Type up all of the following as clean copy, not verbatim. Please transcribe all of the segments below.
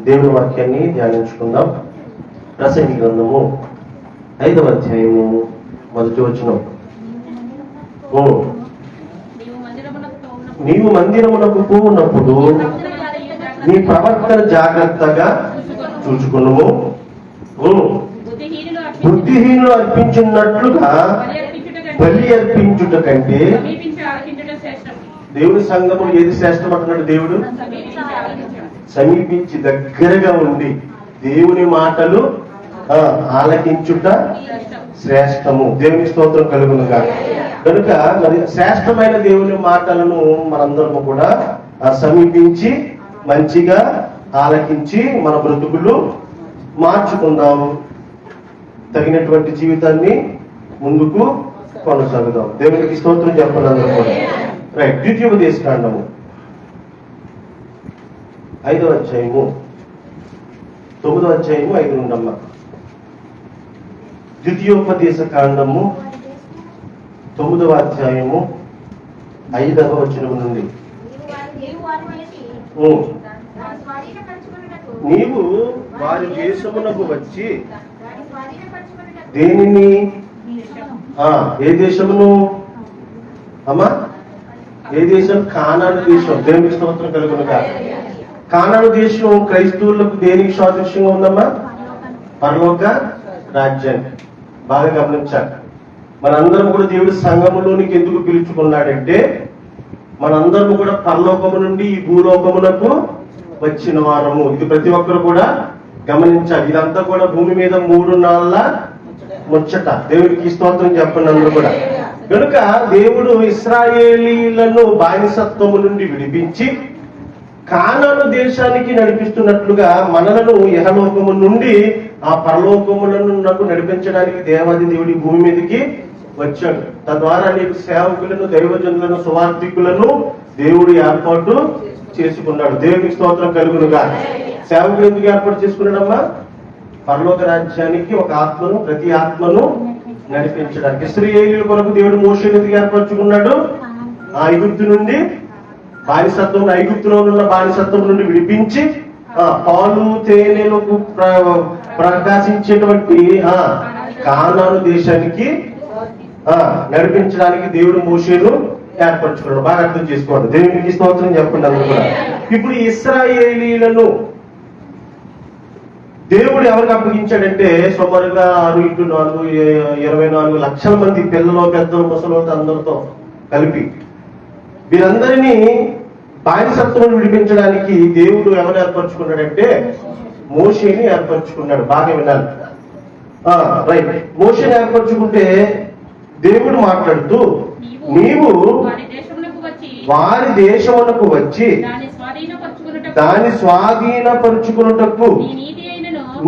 దేవుని వాక్యాన్ని ధ్యానించుకుందాం. ప్రసంగి గ్రంథము 5వ అధ్యాయము 1వ వచనం. నీవు మందిరమునకు పోవునప్పుడు నీ ప్రవర్తన జాగ్రత్తగా చూచుకునుము. బుద్ధిహీనులు అర్పించున్నట్లుగా బలి అర్పించుట కంటే దేవుని సంఘము ఏది శ్రేష్టం అంటున్నాడు దేవుడు? సమీపించి దగ్గరగా ఉండి దేవుని మాటలు ఆలకించుట శ్రేష్టము. దేవుని స్తోత్రం కలుగునుగా. కనుక మరి శ్రేష్టమైన దేవుని మాటలను మనందరము కూడా సమీపించి మంచిగా ఆలకించి మన బ్రతుకులు మార్చుకుందాము. తగినటువంటి జీవితాన్ని ముందుకు కొనసాగుదాం. దేవునికి స్తోత్రం చెప్పండి అందరూ కూడా. రైట్. ద్వితీయోపదేశ కాండము 5వ అధ్యాయము 9వ అధ్యాయము 5 నుండమ్మ. ద్వితీయోపదేశ కాండము 9వ అధ్యాయము 5వ వచనం నుండి. నీవు వారి దేశమునకు వచ్చి దేనిని ఏ దేశమును అమ్మా? ఏ దేశం? కానాను దేశం. దేవునికి స్తోత్రం కలుగునుగా. కానాను దేశం క్రైస్తవులకు దేనికి సాదృశ్యంగా ఉందమ్మా? పరలోక రాజ్యానికి. బాగా గమనించాలి. మనందరం కూడా దేవుడి సంఘములోనికి ఎందుకు పిలుచుకున్నాడంటే మనందరం కూడా పరలోకము నుండి ఈ భూలోకమునకు వచ్చిన వారము. ఇది ప్రతి ఒక్కరు కూడా గమనించాలి. ఇదంతా కూడా భూమి మీద 3 నాళ్ళ ముచ్చట. దేవుడికి స్తోత్రం చెప్పండి అందరూ కూడా. కనుక దేవుడు ఇశ్రాయేలీలను బానిసత్వము నుండి విడిపించి కానాను దేశానికి నడిపిస్తున్నట్లుగా మనలను ఇహలోకము నుండి ఆ పరలోకములను నడిపించడానికి దేవాది దేవుడి భూమి మీదకి వచ్చాడు. తద్వారా నీకు సేవకులను, దైవజనులను, సువార్థికులను దేవుడు ఏర్పాటు చేసుకున్నాడు. దేవునికి స్తోత్రం కలుగునుగా. సేవకులు ఎందుకు ఏర్పాటు చేసుకున్నాడమ్మా? పరలోక రాజ్యానికి ఒక ఆత్మను, ప్రతి ఆత్మను నడిపించడానికి. ఇశ్రాయేలీయుల కొరకు దేవుడు మోషేని ఎందుకు ఏర్పరచుకున్నాడు? ఆ ఐగుప్తు నుండి బానిసత్వం, ఐగుప్తులో ఉన్న బానిసత్వం నుండి విడిపించి పాలు తేనెలకు ప్రకాశించేటువంటి కానాను దేశానికి నడిపించడానికి దేవుడు మోషేను ఏర్పరచుకున్నాడు. బాగా అర్థం చేసుకోండి. దేవునికి స్తోత్రం చెప్పండి అందరూ కూడా. ఇప్పుడు ఇశ్రాయేలీయులను దేవుడు ఎవరికి అప్పగించాడంటే సుమారుగా 6x4 24 లక్షల మంది పిల్లలు, పెద్దలు, ముసలు అందరితో కలిపి వీరందరినీ బానిసత్వం విడిపించడానికి దేవుడు ఎవరు ఏర్పరచుకున్నాడంటే మోషేని ఏర్పరచుకున్నాడు. బాగా వినాలి. రైట్. మోషేని ఏర్పరచుకుంటే దేవుడు మాట్లాడుతూ నీవు వారి దేశమునకు వచ్చి దాని స్వాధీనపరుచుకున్నటకు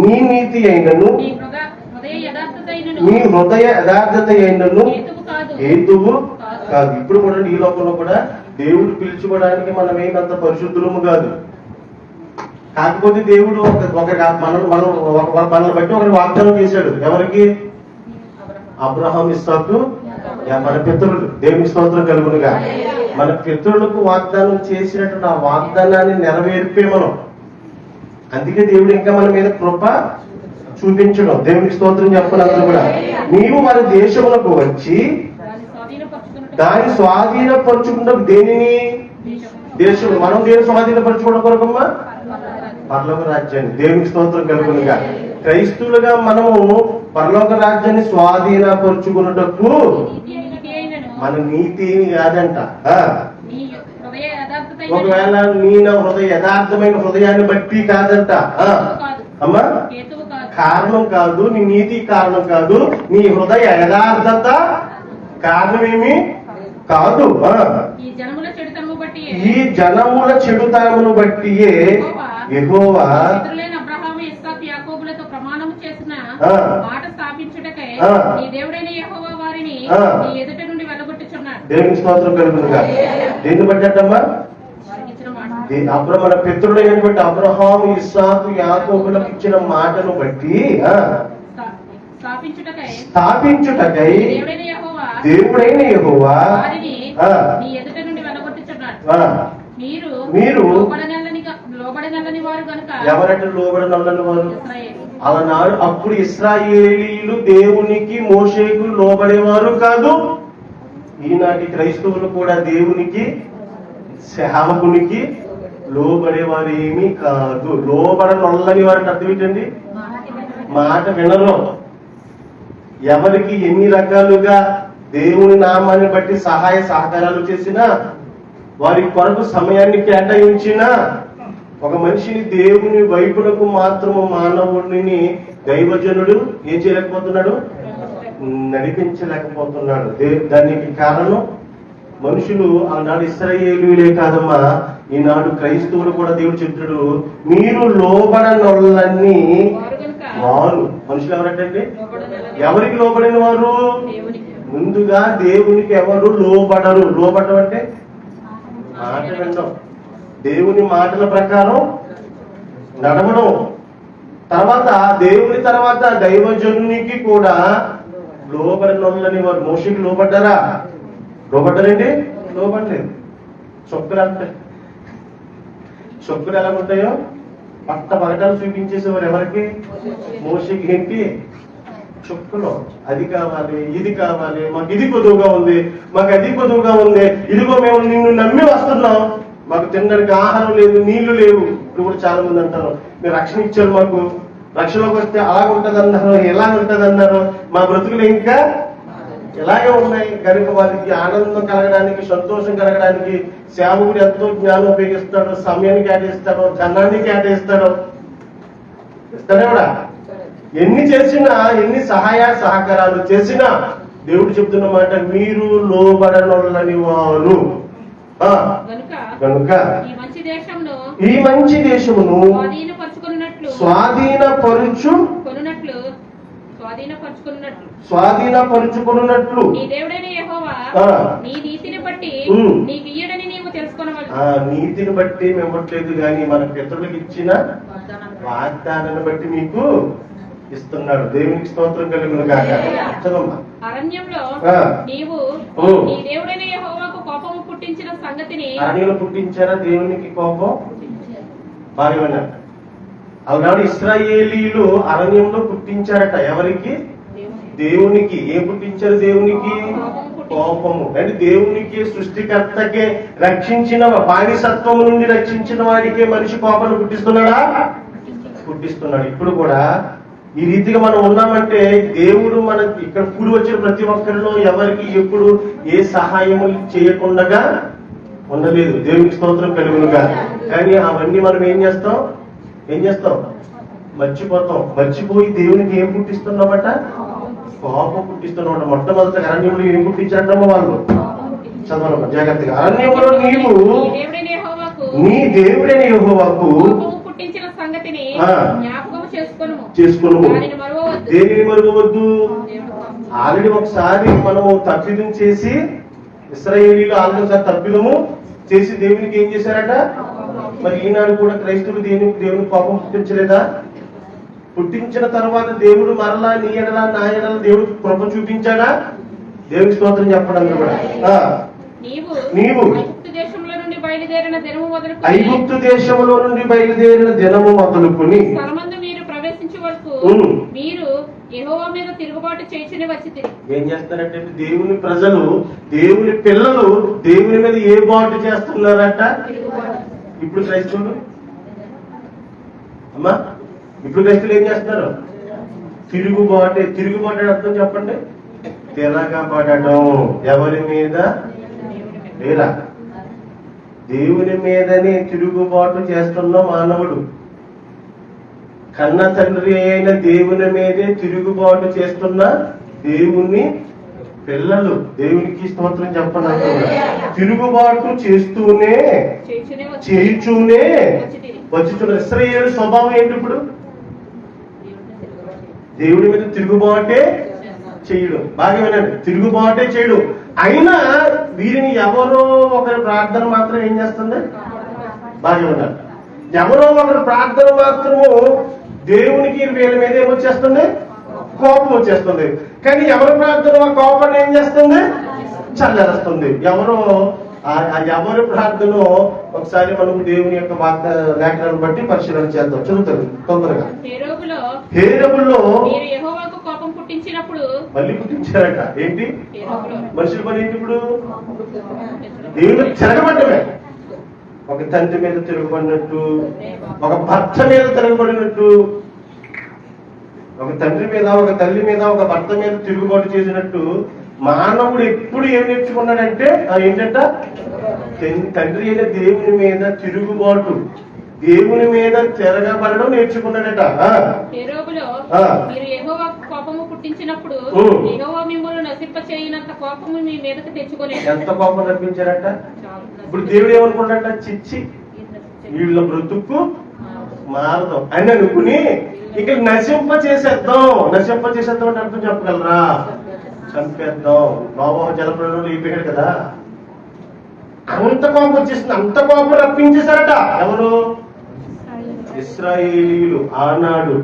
నీ నీతి అయినను నీ హృదయ యథార్థత అయినను హేతువు కాదు. ఇప్పుడు కూడా ఈ లోకంలో కూడా దేవుడు పిలుచుకోవడానికి మనం ఏమంత పరిశుద్ధులము కాదు. కాకపోతే దేవుడు మనల్ని బట్టి ఒకరి వాగ్దానం చేశాడు. ఎవరికి? అబ్రహాం, ఇస్సాకు, మన పితరులు. దేవుని స్తోత్రం కలుగునుగా. మన పితరులకు వాగ్దానం చేసినటువంటి ఆ వాగ్దానాన్ని నెరవేర్పే మనం. అందుకే దేవుడు ఇంకా మన మీద కృప చూపించడం. దేవునికి స్తోత్రం చెప్పాలందరూ కూడా. నీవు మన దేశములకు వచ్చి దాన్ని స్వాధీనపరచుకున్న దేనిని? దేశం. మనం దేని స్వాధీనపరచుకోవడం కొరకమ్మా? పరలోక రాజ్యాన్ని. దేవునికి స్తోత్రం కలుగునుగా. క్రైస్తవులుగా మనము పరలోక రాజ్యాన్ని స్వాధీనపరుచుకున్నటకు మన నీతి కాదంట. ఒకవేళ నీ హృదయ యథార్థమైన హృదయాన్ని బట్టి కాదంట. అమ్మా, కారణం కాదు. నీ నీతి కారణం కాదు. నీ హృదయ యథార్థత కారణమేమి కాదు. ఈ జనముల చెడుతనమును బట్టియే యెహోవా దేవుని స్తోత్రం కలుగునుగా. దేన్ని బట్టమ్మా? మన పితరులైనటువంటి అబ్రహాము, ఇస్సాకు, యాకోబులకు ఇచ్చిన మాటను బట్టి స్థాపించుటకై దేవుడైన యెహోవా మీరు లోబడనల్లని ఎవరంటే లోబడి నల్లని వారు? అలనాడు అప్పుడు ఇశ్రాయేలీయులు దేవునికి మోషేకు లోబడేవారు కాదు. ఈనాటి క్రైస్తవులు కూడా దేవునికి సేవకునికి లోబడేవారు ఏమీ కాదు. లోబడ నొల్లని వారికి అర్థం ఏంటండి? మాట వినరు. ఎవరికి ఎన్ని రకాలుగా దేవుని నామాన్ని బట్టి సహాయ సహకారాలు చేసినా, వారి కొరకు సమయాన్ని కేటాయించినా, ఒక మనిషిని దేవుని వైపునకు మాత్రము మానవుడిని దైవజనుడు ఏం చేయలేకపోతున్నాడు? నడిపించలేకపోతున్నాడు. దానికి కారణం మనుషులు. ఆనాడు ఇశ్రాయేలీయులే కాదమ్మా, ఈనాడు క్రైస్తవులు కూడా దేవుడు చెప్తాడు, మీరు లోబడనొల్లని వారు. మనుషులు ఎవరంటే ఎవరికి లోబడిన వారు? ముందుగా దేవునికి ఎవరు లోబడరు. లోబడడం అంటే మాట వినడం, దేవుని మాటల ప్రకారం నడవడం. దేవుని తర్వాత దైవజనునికి కూడా లోబడినొల్లని వారు. మోషేకి లోబడ్డారా? లోబడ్డారండి? లోబడలేదు. చొక్కులు అంటే చొక్కులు ఎలా ఉంటాయో పట్ట పగటాలు చూపించేసేవారు. ఎవరికి? మోషేకి. ఏంటి చొక్కులో అది కావాలి, ఇది కావాలి, మాకు ఇది కొదువుగా ఉంది, మాకు అది కొదువుగా ఉంది, ఇదిగో మేము నిన్ను నమ్మి వస్తున్నాం, మాకు తినడానికి ఆహారం లేదు, నీళ్లు లేవు. ఇప్పుడు కూడా చాలా మంది అంటారు, మీరు రక్షణ ఇచ్చారు, మాకు రక్షణలోకి వస్తే అలాగ ఉంటది అన్నారు, ఎలా ఉంటది అన్నారు, మా బ్రతుకులు ఇంకా ఇలాగే ఉన్నాయి. కనుక వారికి ఆనందం కలగడానికి, సంతోషం కలగడానికి సేవకుడు ఎంతో జ్ఞానం ఉపయోగిస్తాడు, సమయాన్ని కేటాయిస్తాడు, ధనాన్ని కేటాయిస్తాడు. ఇస్తాడే కూడా. ఎన్ని చేసినా, ఎన్ని సహాయ సహకారాలు చేసినా దేవుడు చెప్తున్న మాట, మీరు లోబడనొల్లని వారు. కనుక ఈ మంచి దేశమును స్వాధీనపరుచుకున్నట్లు నీతిని బట్టి మేము ఇవ్వట్లేదు, కానీ మన పితరులకు ఇచ్చిన వాగ్దానాన్ని బట్టి మీకు ఇస్తున్నాడు. దేవునికి స్తోత్రం కలుగును గాక. చదవమ్మా. అరణ్యంలో పుట్టించారా దేవునికి కోపం? బాగా విన్నారు. ఆనాడు ఇశ్రాయేలీయులు అరణ్యంలో పుట్టించారట. ఎవరికి? దేవునికి. ఏం పుట్టించారు? దేవునికి కోపము. అంటే దేవునికి, సృష్టికర్తకే రక్షించిన బానిసత్వం నుండి రక్షించిన వాడికే మనిషి కోపాన్ని పుట్టిస్తున్నాడా? పుట్టిస్తున్నాడు. ఇప్పుడు కూడా ఈ రీతిగా మనం ఉన్నామంటే దేవుడు మనకి ఇక్కడ కూడి వచ్చిన ప్రతి ఒక్కరిలో ఎవరికి ఎప్పుడు ఏ సహాయము చేయకుండా ఉండలేదు. దేవునికి స్తోత్రం కలుగునుగా. కానీ అవన్నీ మనం ఏం చేస్తాం? మర్చిపోయి దేవునికి ఏం పుట్టిస్తున్నామట? కోపం పుట్టిస్తున్నామట. మొట్టమొదటి అరణ్యంలో ఏం పుట్టించారమ్మా వాళ్ళు? చదవనమ్మా జాగ్రత్తగా. అరణ్యంలో నీవు నీ దేవుడైన యెహోవాకు చేసుకొను. దేనిని మరువవద్దు. ఆల్రెడీ ఒకసారి మనము తప్పిదం చేసి, ఇశ్రాయేలీయులు ఆల్రెడీ ఒకసారి తప్పిదము చేసి దేవునికి ఏం చేశారట? మరి ఈనాడు కూడా క్రైస్తవులు దేవుని కోపం పుట్టించలేదా? పుట్టించిన తర్వాత దేవుడు మరలా నీ ఎడల నా ఎడల దేవుడు కృప చూపించాడా? దేవునికి స్తోత్రం చెప్పడం కూడా. నీవు ఐగుప్తు దేశంలో నుండి బయలుదేరిన దినము మొదలుకొని ఏం చేస్తారంటే దేవుని ప్రజలు, దేవుని పిల్లలు దేవుని మీద ఏ బాటు చేస్తున్నారట? ఇప్పుడు క్రైస్తవులు అమ్మా, ఇప్పుడు క్రైస్తవులు ఏం చేస్తున్నారు? తిరుగుబాటు అర్థం చెప్పండి. తిరగబడటం. ఎవరి మీద? లేరా? దేవుని మీదనే తిరుగుబాటు చేస్తున్న మానవుడు. కన్న తండ్రి అయిన దేవుని మీదే తిరుగుబాటు చేస్తున్న దేవుని పిల్లలు. దేవునికి స్తోత్రం చెప్పండి. తిరుగుబాటు చేస్తూనే వచ్చుతున్నారు. ఇశ్రాయేలు స్వభావం ఏంటి? ఇప్పుడు దేవుడి మీద తిరుగుబాటే చేయడు. బాగా వినండి, తిరుగుబాటే చేయడు. అయినా వీరిని ఎవరో ఒకరి ప్రార్థన మాత్రం ఏం చేస్తుంది? బాగా వినండి, ఎవరో ఒకరి ప్రార్థన మాత్రము దేవునికి వీళ్ళ మీద ఏమొచ్చేస్తుంది? కోపం వచ్చేస్తుంది. కానీ ఎవరి ప్రార్థన కోపాన్ని ఏం చేస్తుంది? చల్లారుస్తుంది. ఎవరో ఆ ఎవరి ప్రార్థనో ఒకసారి మనం దేవుని యొక్క వాక్య లేఖనాలను బట్టి పరిశీలన చేద్దాం. చదువుతారు తొందరగా. హేరబుల్లో కోపం పుట్టించినప్పుడు మళ్ళీ పుట్టించారట. ఏంటి మనుషుల పని ఏంటి? ఇప్పుడు దేవుని తిరగబడ్డమే. ఒక తండ్రి మీద తిరగబడినట్టు, ఒక భర్త మీద తిరగబడినట్టు, ఒక తండ్రి మీద, ఒక తల్లి మీద, ఒక భర్త మీద తిరుగుబాటు చేసినట్టు మానవుడు ఎప్పుడు ఏం నేర్చుకున్నాడంటే ఏంటంట? తండ్రి అయిన దేవుని మీద తిరుగుబాటు, దేవుని మీద తిరగబడడం నేర్చుకున్నాడట. కోపము పుట్టించినప్పుడు మిమ్మల్ని నశింప చేయనంత కోపము మీ మీదకి తెచ్చుకునే. ఎంత కోపం రప్పించారట? ఇప్పుడు దేవుడు ఏమనుకున్నాడట? చిచ్చి వీళ్ళ బ్రతుకు మారదు అని అనుకుని ఇక నశింప చేసేద్దాం. నశింప చేసేద్దాం అంటే అర్థం చెప్పగలరా? చంపేద్దాం. నోవహు జలప్రలయంలో అయిపోయాడు కదా. అంత కోపం వచ్చేసింది. అంత కోపం రప్పించేశారట. ఎవరు? ఇశ్రాయేలీయులు. ఆనాడు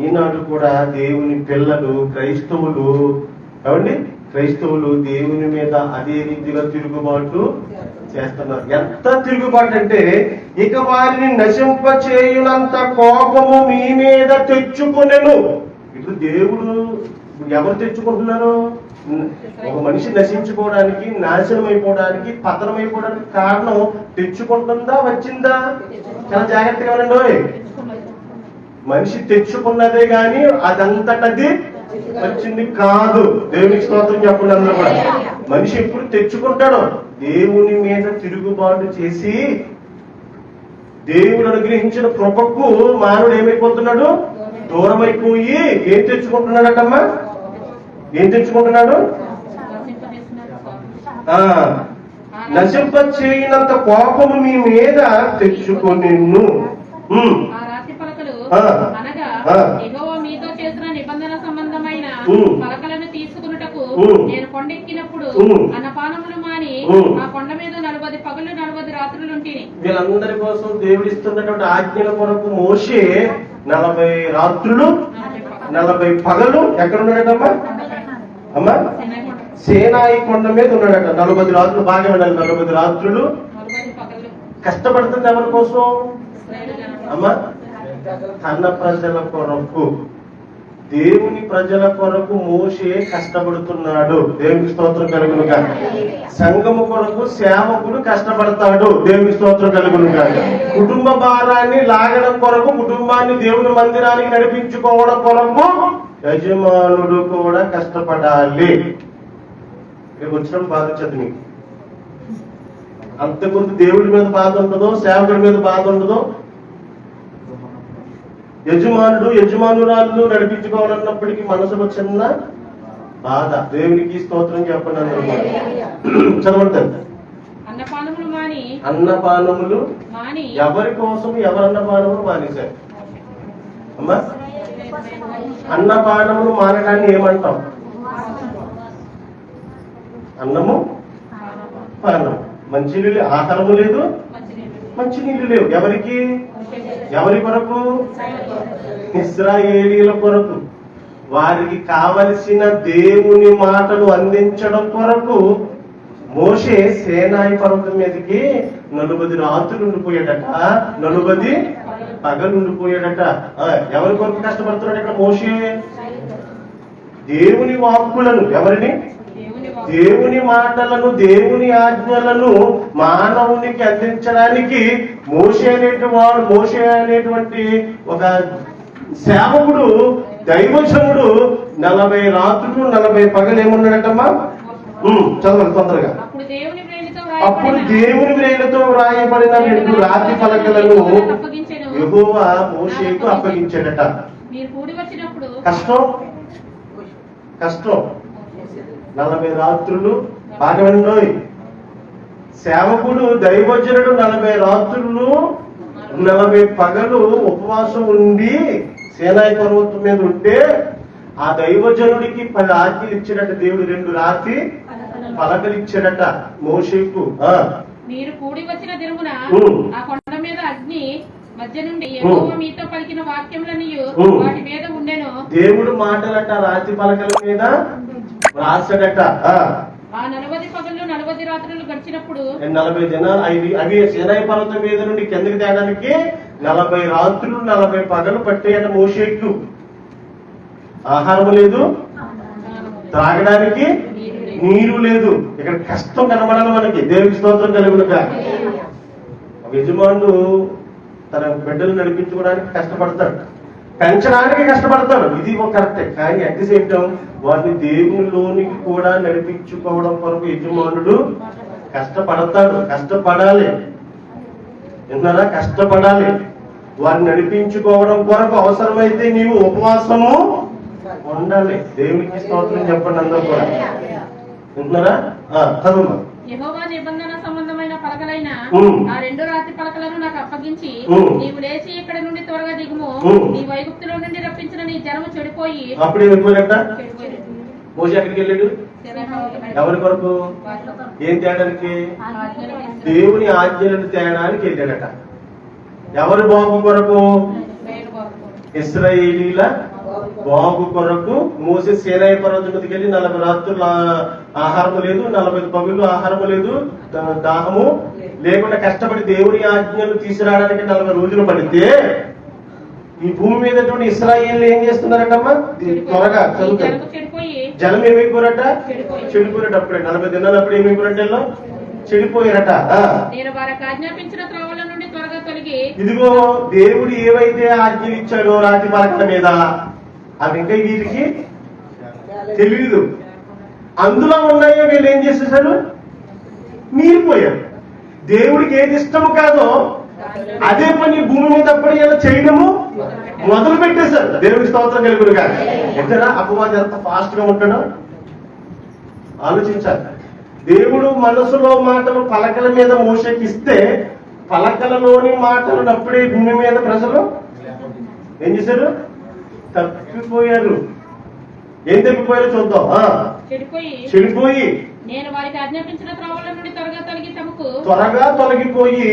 ఈనాడు కూడా దేవుని పిల్లలు, క్రైస్తవులు, ఏమండి, క్రైస్తవులు దేవుని మీద అదే రీతిగా తిరుగుబాటు చేస్తున్నారు. ఎంత తిరుగుబాటు అంటే ఇక వారిని నశింప చేయునంత కోపము మీ మీద తెచ్చుకొనెను. ఇప్పుడు దేవుడు ఎవరు తెచ్చుకుంటున్నారు? ఒక మనిషి నశించుకోవడానికి, నాశనం అయిపోవడానికి, పతనం అయిపోవడానికి కారణం తెచ్చుకుంటుందా వచ్చిందా? చాలా జాగ్రత్తగా ఉండండి. మనిషి తెచ్చుకున్నదే గాని అదంతటది వచ్చింది కాదు. దేవునికి స్తోత్రం చెప్పండి అందరూ కూడా. మనిషి ఎప్పుడు తెచ్చుకుంటాడో దేవుని మీద తిరుగుబాటు చేసి దేవుడు అనుగ్రహించిన కృపకు మానవుడు ఏమైపోతున్నాడు? దూరం అయిపోయి ఏం తెచ్చుకుంటున్నాడటమ్మా? ఏం తెచ్చుకుంటున్నాడు? నశింప చేయనంత కోపము మీ మీద తెచ్చుకొని మీతో చేసిన నిబంధన సంబంధమైన పలకలను తీసుకున్నటకు నేను కొండెక్కినప్పుడు అన్నపానములు మాని ఆ కొండ మీద 40 పగలు 40 రాత్రులు ఉంటిని. వీళ్ళందరి కోసం దేవుడిస్తున్నటువంటి ఆజ్ఞల కొరకు మోషే 40 రాత్రులు 40 పగలు ఎక్కడ ఉన్నాడటమ్మా? అమ్మా సేనాయి కొండ మీద ఉన్నాడట. 40 రాత్రులు. బాగా ఉండాలి. 40 రాత్రులు కష్టపడుతుంది. ఎవరి కోసం? అమ్మా తన ప్రజల కొరకు, దేవుని ప్రజల కొరకు మోషే కష్టపడుతున్నాడు. దేవునికి స్తోత్రం కలుగునుగా. సంఘము కొరకు సేవకుడు కష్టపడతాడు. దేవునికి స్తోత్రం కలుగునుగా. కుటుంబ భారాన్ని లాగడం కొరకు, కుటుంబాన్ని దేవుని మందిరానికి నడిపించుకోవడం కొరకు యజమానుడు కూడా కష్టపడాలి. రేపు వచ్చిన బాధ చదువు. అంతకుముందు దేవుడి మీద బాధ ఉండదో, సేవకుడి మీద బాధ ఉండదో, యజమానుడు యజమానురాలు నడిపించుకోవాలన్నప్పటికీ మనసులో చిన్న బాధ. దేవునికి స్తోత్రం చెప్పండి అందరూ. చదవండి. అన్నపానములు ఎవరి కోసం? ఎవరు అన్నపానములు మానేశారు? అమ్మా అన్నపానములు మానడాన్ని ఏమంటాం? అన్నము పానం. మంచినీళ్ళు, ఆహారము లేదు, మంచినీళ్ళు లేవు. ఎవరికి? ఎవరి కొరకు? ఇశ్రాయేలీయుల కొరకు. వారికి కావలసిన దేవుని మాటలు అందించడం కొరకు మోషే సేనాయి పర్వతం మీదకి 40 రాత్రులు ఉండిపోయాడట. 40 పగలు ఉండిపోయాడట. ఎవరి కొరకు కష్టపడుతున్నాడు ఇక్కడ మోషే? దేవుని వాక్కులను, ఎవరిని? దేవుని మాటలను, దేవుని ఆజ్ఞలను మానవునికి అందించడానికి మోషే అనేటువంటి ఒక సేవకుడు, దైవజనుడు 40 రాత్రులు 40 పగలు ఏమున్నాడటమ్మా? చదవండి తొందరగా. అప్పుడు దేవుని వ్రేలితో వ్రాయబడిన 2 రాతి పలకలను యెహోవా మోషేకు అప్పగించాడట. కష్టం 40 రాత్రులు. బాగా వినండి. సేవకుడు, దైవజనుడు 40 రాత్రులు 40 పగలు ఉపవాసం ఉండి సేనాయి పర్వతం మీద ఉంటే ఆ దైవజనుడికి 10 ఆజ్ఞలు ఇచ్చాడట దేవుడు. 2 రాతి పలకలు ఇచ్చాడట మోషేకు. మీరు కూడి వచ్చిన దినమున ఆ కొండ మీద అగ్ని మధ్య నుండి యెహోవా మీతో పలికిన వాక్యములన్నీయు వాటి మీద ఉండెను. దేవుడు మాటలట రాతి పలకల మీద రాశాడట. ఆ 40 పగలు 40 రాత్రులు గడిచినప్పుడు 40 దినాలు అవి సీనాయి పర్వతం మీద నుండి కిందకి తేడానికి 40 రాత్రులు 40 పగలు పట్టేట మోషేకు. ఆహారం లేదు, త్రాగడానికి నీరు లేదు. ఇక్కడ కష్టం కనబడాలి మనకి. దేవునికి స్తోత్రం కలుగునుగా. ఒక యజమానుడు తన బిడ్డలు నడిపించుకోవడానికి కష్టపడతాడు, పెంచడానికి కష్టపడతాడు. ఇది ఒక కరెక్టే. కానీ అట్ ది సేమ్ టైం వాటిని దేవునిలోనికి కూడా నడిపించుకోవడం కొరకు యజమానుడు కష్టపడతాడు. కష్టపడాలి, విన్నారా? కష్టపడాలి. వారిని నడిపించుకోవడం కొరకు అవసరమైతే నీవు ఉపవాసము ఉండాలి. దేవునికి స్తోత్రం చెప్పండి అందరూ కూడా. విన్నారా? చదువు. యెహోవా నిబంధన సంబంధమైన పలకలైన ఆ 2 రాతి పలకలను నాకు అప్పగించి, నీవు లేచి ఇక్కడ నుండి త్వరగా దిగుము, నీ ఐగుప్తులో నుండి రప్పించిన నీ జనము చెడిపోయి. అప్పుడు ఏమైపోయినట్ట? మోషే ఎక్కడికి వెళ్ళాడు? ఎవరి కొరకు? ఏం తేడానికి? దేవుని ఆజ్ఞలను తేడానికి వెళ్ళాడట. ఎవరి బాగు కొరకు? ఇశ్రాయేలీల బాగు కొరకు. మోసే సీనాయి పర్వతం మీదకి వెళ్ళి 40 రాత్రులు ఆహారము లేదు, 40 పగులు ఆహారము లేదు, దాహము లేకుండా కష్టపడి దేవుని ఆజ్ఞలు తీసుకురావడానికి 40 రోజులు పడితే ఈ భూమి మీద ఇశ్రాయేలు ఏం చేస్తున్నారటమ్మా? త్వరగా చదువుతారు. జనం ఏమైపోయారట? చెడిపోయినట్టు. అప్పుడే 40 దినాలు అప్పుడు ఏమైపోయినట్టు? చెడిపోయారట. ఇదిగో దేవుడు ఏవైతే ఆజ్ఞలు ఇచ్చాడో రాతి పలకల మీద అవి ఇంకా వీరికి తెలియదు. అందులో ఉన్నాయో వీళ్ళు ఏం చేసేసారు? మీరిపోయారు. దేవుడికి ఏది ఇష్టము కాదో అదే పని భూమి మీద అప్పుడు చేయడము మొదలు పెట్టేశారు. దేవుడికి స్తోత్రం కలుగును కాదు. ఎంతనా అపవాది ఎంత ఫాస్ట్ గా ఉంటాడో ఆలోచించాలి. దేవుడు మనసులో మాటలు పలకల మీద మోషేకిస్తే పలకలలోని మాటలు అప్పుడే భూమి మీద ప్రజలు ఏం చేశారు? తప్పిపోయారు. ఏం తప్పిపోయారో చూద్దాం. చెడిపోయి నేను వారికి ఆజ్ఞాపించిన త్రోవల నుండి త్వరగా తొలగిపోయి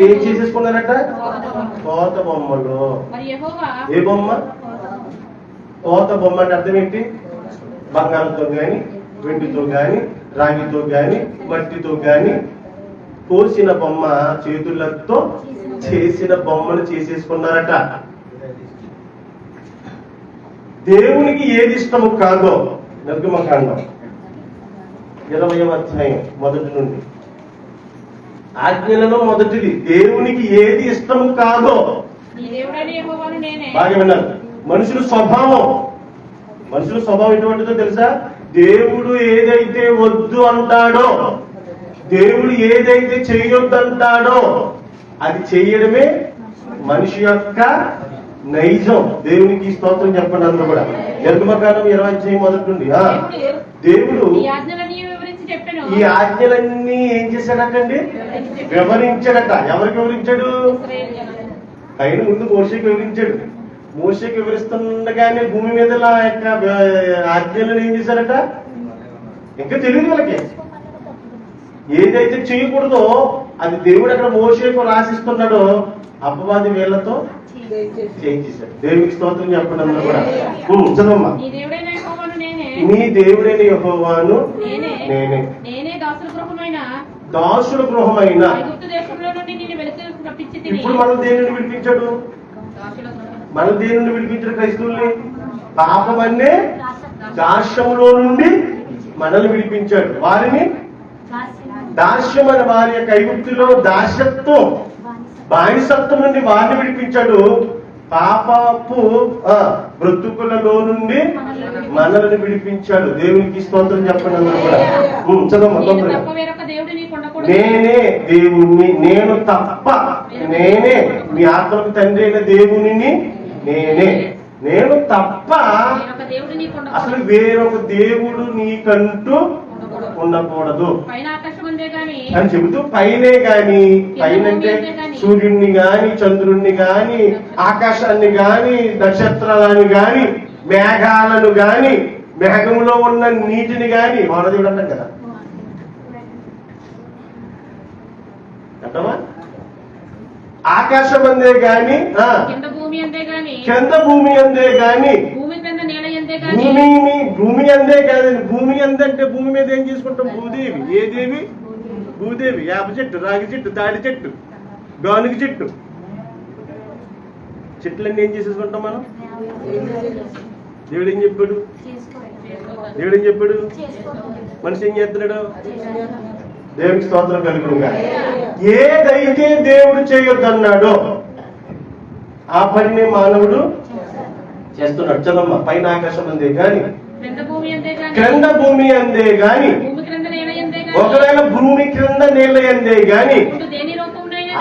ఏం చేసేసుకున్నారట? కోత బొమ్మలు. ఏ బొమ్మ? కోత బొమ్మ అంటే అర్థం ఏంటి? బంగారంతో గాని, వెండితో గాని, రాగితో గాని, మట్టితో గాని కోసిన బొమ్మ, చేతులతో చేసిన బొమ్మలు చేసేసుకున్నారట. దేవునికి ఏది ఇష్టము కాదో నిర్గమకాండం 20వ అధ్యాయం మొదటి నుండి ఆజ్ఞలలో మొదటిది దేవునికి ఏది ఇష్టము కాదో. బాగా విన్నారు. మనుషుల స్వభావం ఎటువంటిదో తెలుసా? దేవుడు ఏదైతే వద్దు అంటాడో, దేవుడు ఏదైతే చేయొద్దంటాడో అది చేయడమే మనిషి యొక్క నైజం. దేవునికి స్తోత్రం చెప్పండి అందరూ కూడా. నిర్గమకాండం 20వ అధ్యాయం మొదటి నుండి దేవుడు ఈ ఆజ్ఞలన్నీ ఏం చేశాడటండి? వివరించాడట. ఎవరికి వివరించాడు? ఆయన ముందు మోషేకి వివరించాడు. మోషేకి వివరిస్తుండగానే భూమి మీద యొక్క ఆజ్ఞలను ఏం చేశారట? ఇంకా తెలియదు వాళ్ళకి. ఏదైతే చేయకూడదో అది దేవుడు అక్కడ మోషేకు రాసిస్తున్నాడో అపవాది వీళ్లతో చేయించేశాడు. దేవునికి స్తోత్రం చెప్పండి అందరూ కూడా. చదవమ్మా. నీ దేవుడైన యెహోవాను నేనే దాసుల గృహమైన. ఇప్పుడు మనం దేనిని విడిపించాడు? మన దేవుని విడిపించిన క్రైస్తవుల్ని పాపమన్నే దాస్యములో నుండి మనల్ని విడిపించాడు. వారిని దాస్యం అనే వారి యొక్క ఐగుప్తులో దాస్యత్వం, బానిసత్వం నుండి వారిని విడిపించాడు. పాపపు బ్రతుకులలో నుండి మనల్ని విడిపించాడు. దేవునికి స్తోత్రం చెప్పండి అందరూ కూడా. నేనే దేవుణ్ణి, నేను తప్ప నేనే మీ ఆత్మకు తండ్రి అయిన దేవుని నేను తప్ప అసలు వేరొక దేవుడు నీకంటూ ఉండకూడదు అని చెబుతూ పైనే గాని, పైనంటే సూర్యుడిని గాని, చంద్రుణ్ణి గాని, ఆకాశాన్ని గాని, నక్షత్రాలను గాని, మేఘాలను గాని, మేఘంలో ఉన్న నీటిని గాని వానదేవుడు అంటాం కదా. అంటావా? ఆకాశం అందే గాని, కింద భూమి అందే గాని, గాని భూమి అందే కాదండి. భూమి అందంటే భూమి మీద ఏం చేసుకుంటాం? భూదేవి. ఏ దేవి? భూదేవి. వేప చెట్టు, రాగి చెట్టు, తాడి చెట్టు, గానుగ చెట్టు, చెట్లన్నీ ఏం చేసేసుకుంటాం మనం? దేవుడు ఏం చెప్పాడు? దేవుడు ఏం చెప్పాడు? మనిషి ఏం చేస్తున్నాడు? దేవునికి స్తోత్రం కలుగునుగా. ఏదైతే దేవుడు చేయొద్దన్నాడో ఆ పనిని మానవుడు చేస్తున్నాడు. చదమ్మా. పైన ఆకాశం అందే గాని క్రింద భూమి అందే గాని, ఒకవేళ భూమి క్రింద నీళ్ళ అందే గాని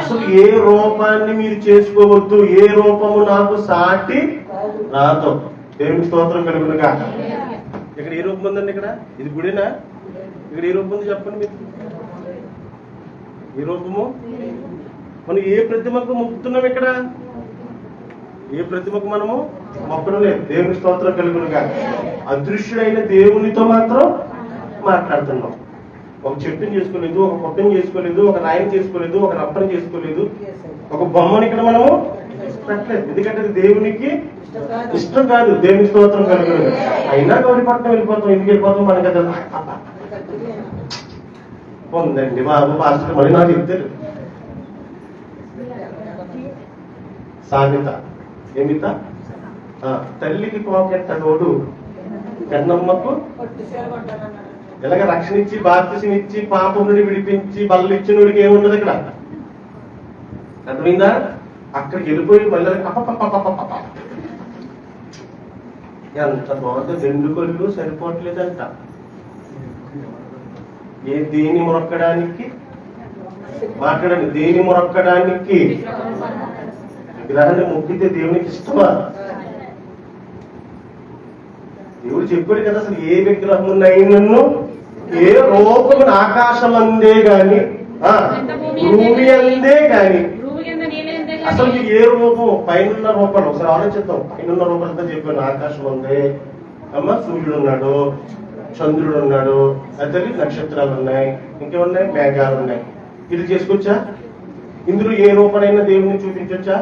అసలు ఏ రూపాన్ని మీరు చేసుకోవద్దు. ఏ రూపము నాకు సాటి రాదు. దేవునికి స్తోత్రం కలుగునుగా. ఇక్కడ ఏ రూపం ఉందండి? ఇక్కడ ఇది గుడినా? ఇక్కడ ఏ రూపం ఉంది చెప్పండి మీరు. ఈ రూపము మనం ఏ ప్రతిమకు మొక్కుతున్నాం? ఇక్కడ ఏ ప్రతిమకు మనము మొక్కడం లేదు. దేవుని స్తోత్రం కలుగునుగా. అదృశ్యుడైన దేవునితో మాత్రం మాట్లాడుతున్నాం. ఒక చెట్టుని చేసుకోలేదు, ఒక పుట్టని చేసుకోలేదు, ఒక రాయిని చేసుకోలేదు, ఒక రప్పని చేసుకోలేదు, ఒక బొమ్మని ఇక్కడ మనము పెట్టలేదు. ఎందుకంటే అది దేవునికి ఇష్టం కాదు. దేవుని స్తోత్రం కలుగునుగా. అయినా గౌరీపట్నం వెళ్ళిపోతాం. ఎందుకు వెళ్ళిపోతాం? మనకి కదా పొందండి బాబు. పాస్టర్ మరి నాకు ఇద్దరు సామెత. ఏమిత? తల్లికి కోకెట్టడోడు కన్నమ్మకు ఎలాగ రక్షణ ఇచ్చి, బాప్తిసం ఇచ్చి, పాపం నుండి విడిపించి, బల్ల ఇచ్చినోడికి ఏముండదు ఇక్కడ. అర్థమైందా? అక్కడికి వెళ్ళిపోయి మళ్ళీ ఎంత బాగుందో. 2 కళ్ళు సరిపోవట్లేదంట. దేని మొరక్కడానికి మాట్లాడండి. దేని మొరక్కడానికి? విగ్రహాన్ని మొక్కితే దేవునికి ఇష్టమా? దేవుడు చెప్పాడు కదా, అసలు ఏ విగ్రహమునైనను ఏ రూపము ఆకాశం అందే గాని భూమి అందే గాని అసలు ఏ రూపం? పైన రూపాలు ఒకసారి ఆలోచిద్దాం. పైన రూపాలతో చెప్పాను. ఆకాశం ఉంది అమ్మ, సూర్యుడు ఉన్నాడు, చంద్రుడు ఉన్నాడు, అయితే నక్షత్రాలు ఉన్నాయి, ఇంకేమున్నాయి? మేఘాలు ఉన్నాయి. ఇది చేసుకోవచ్చా? ఇందులో ఏ రూపాలైనా దేవుని చూపించొచ్చా?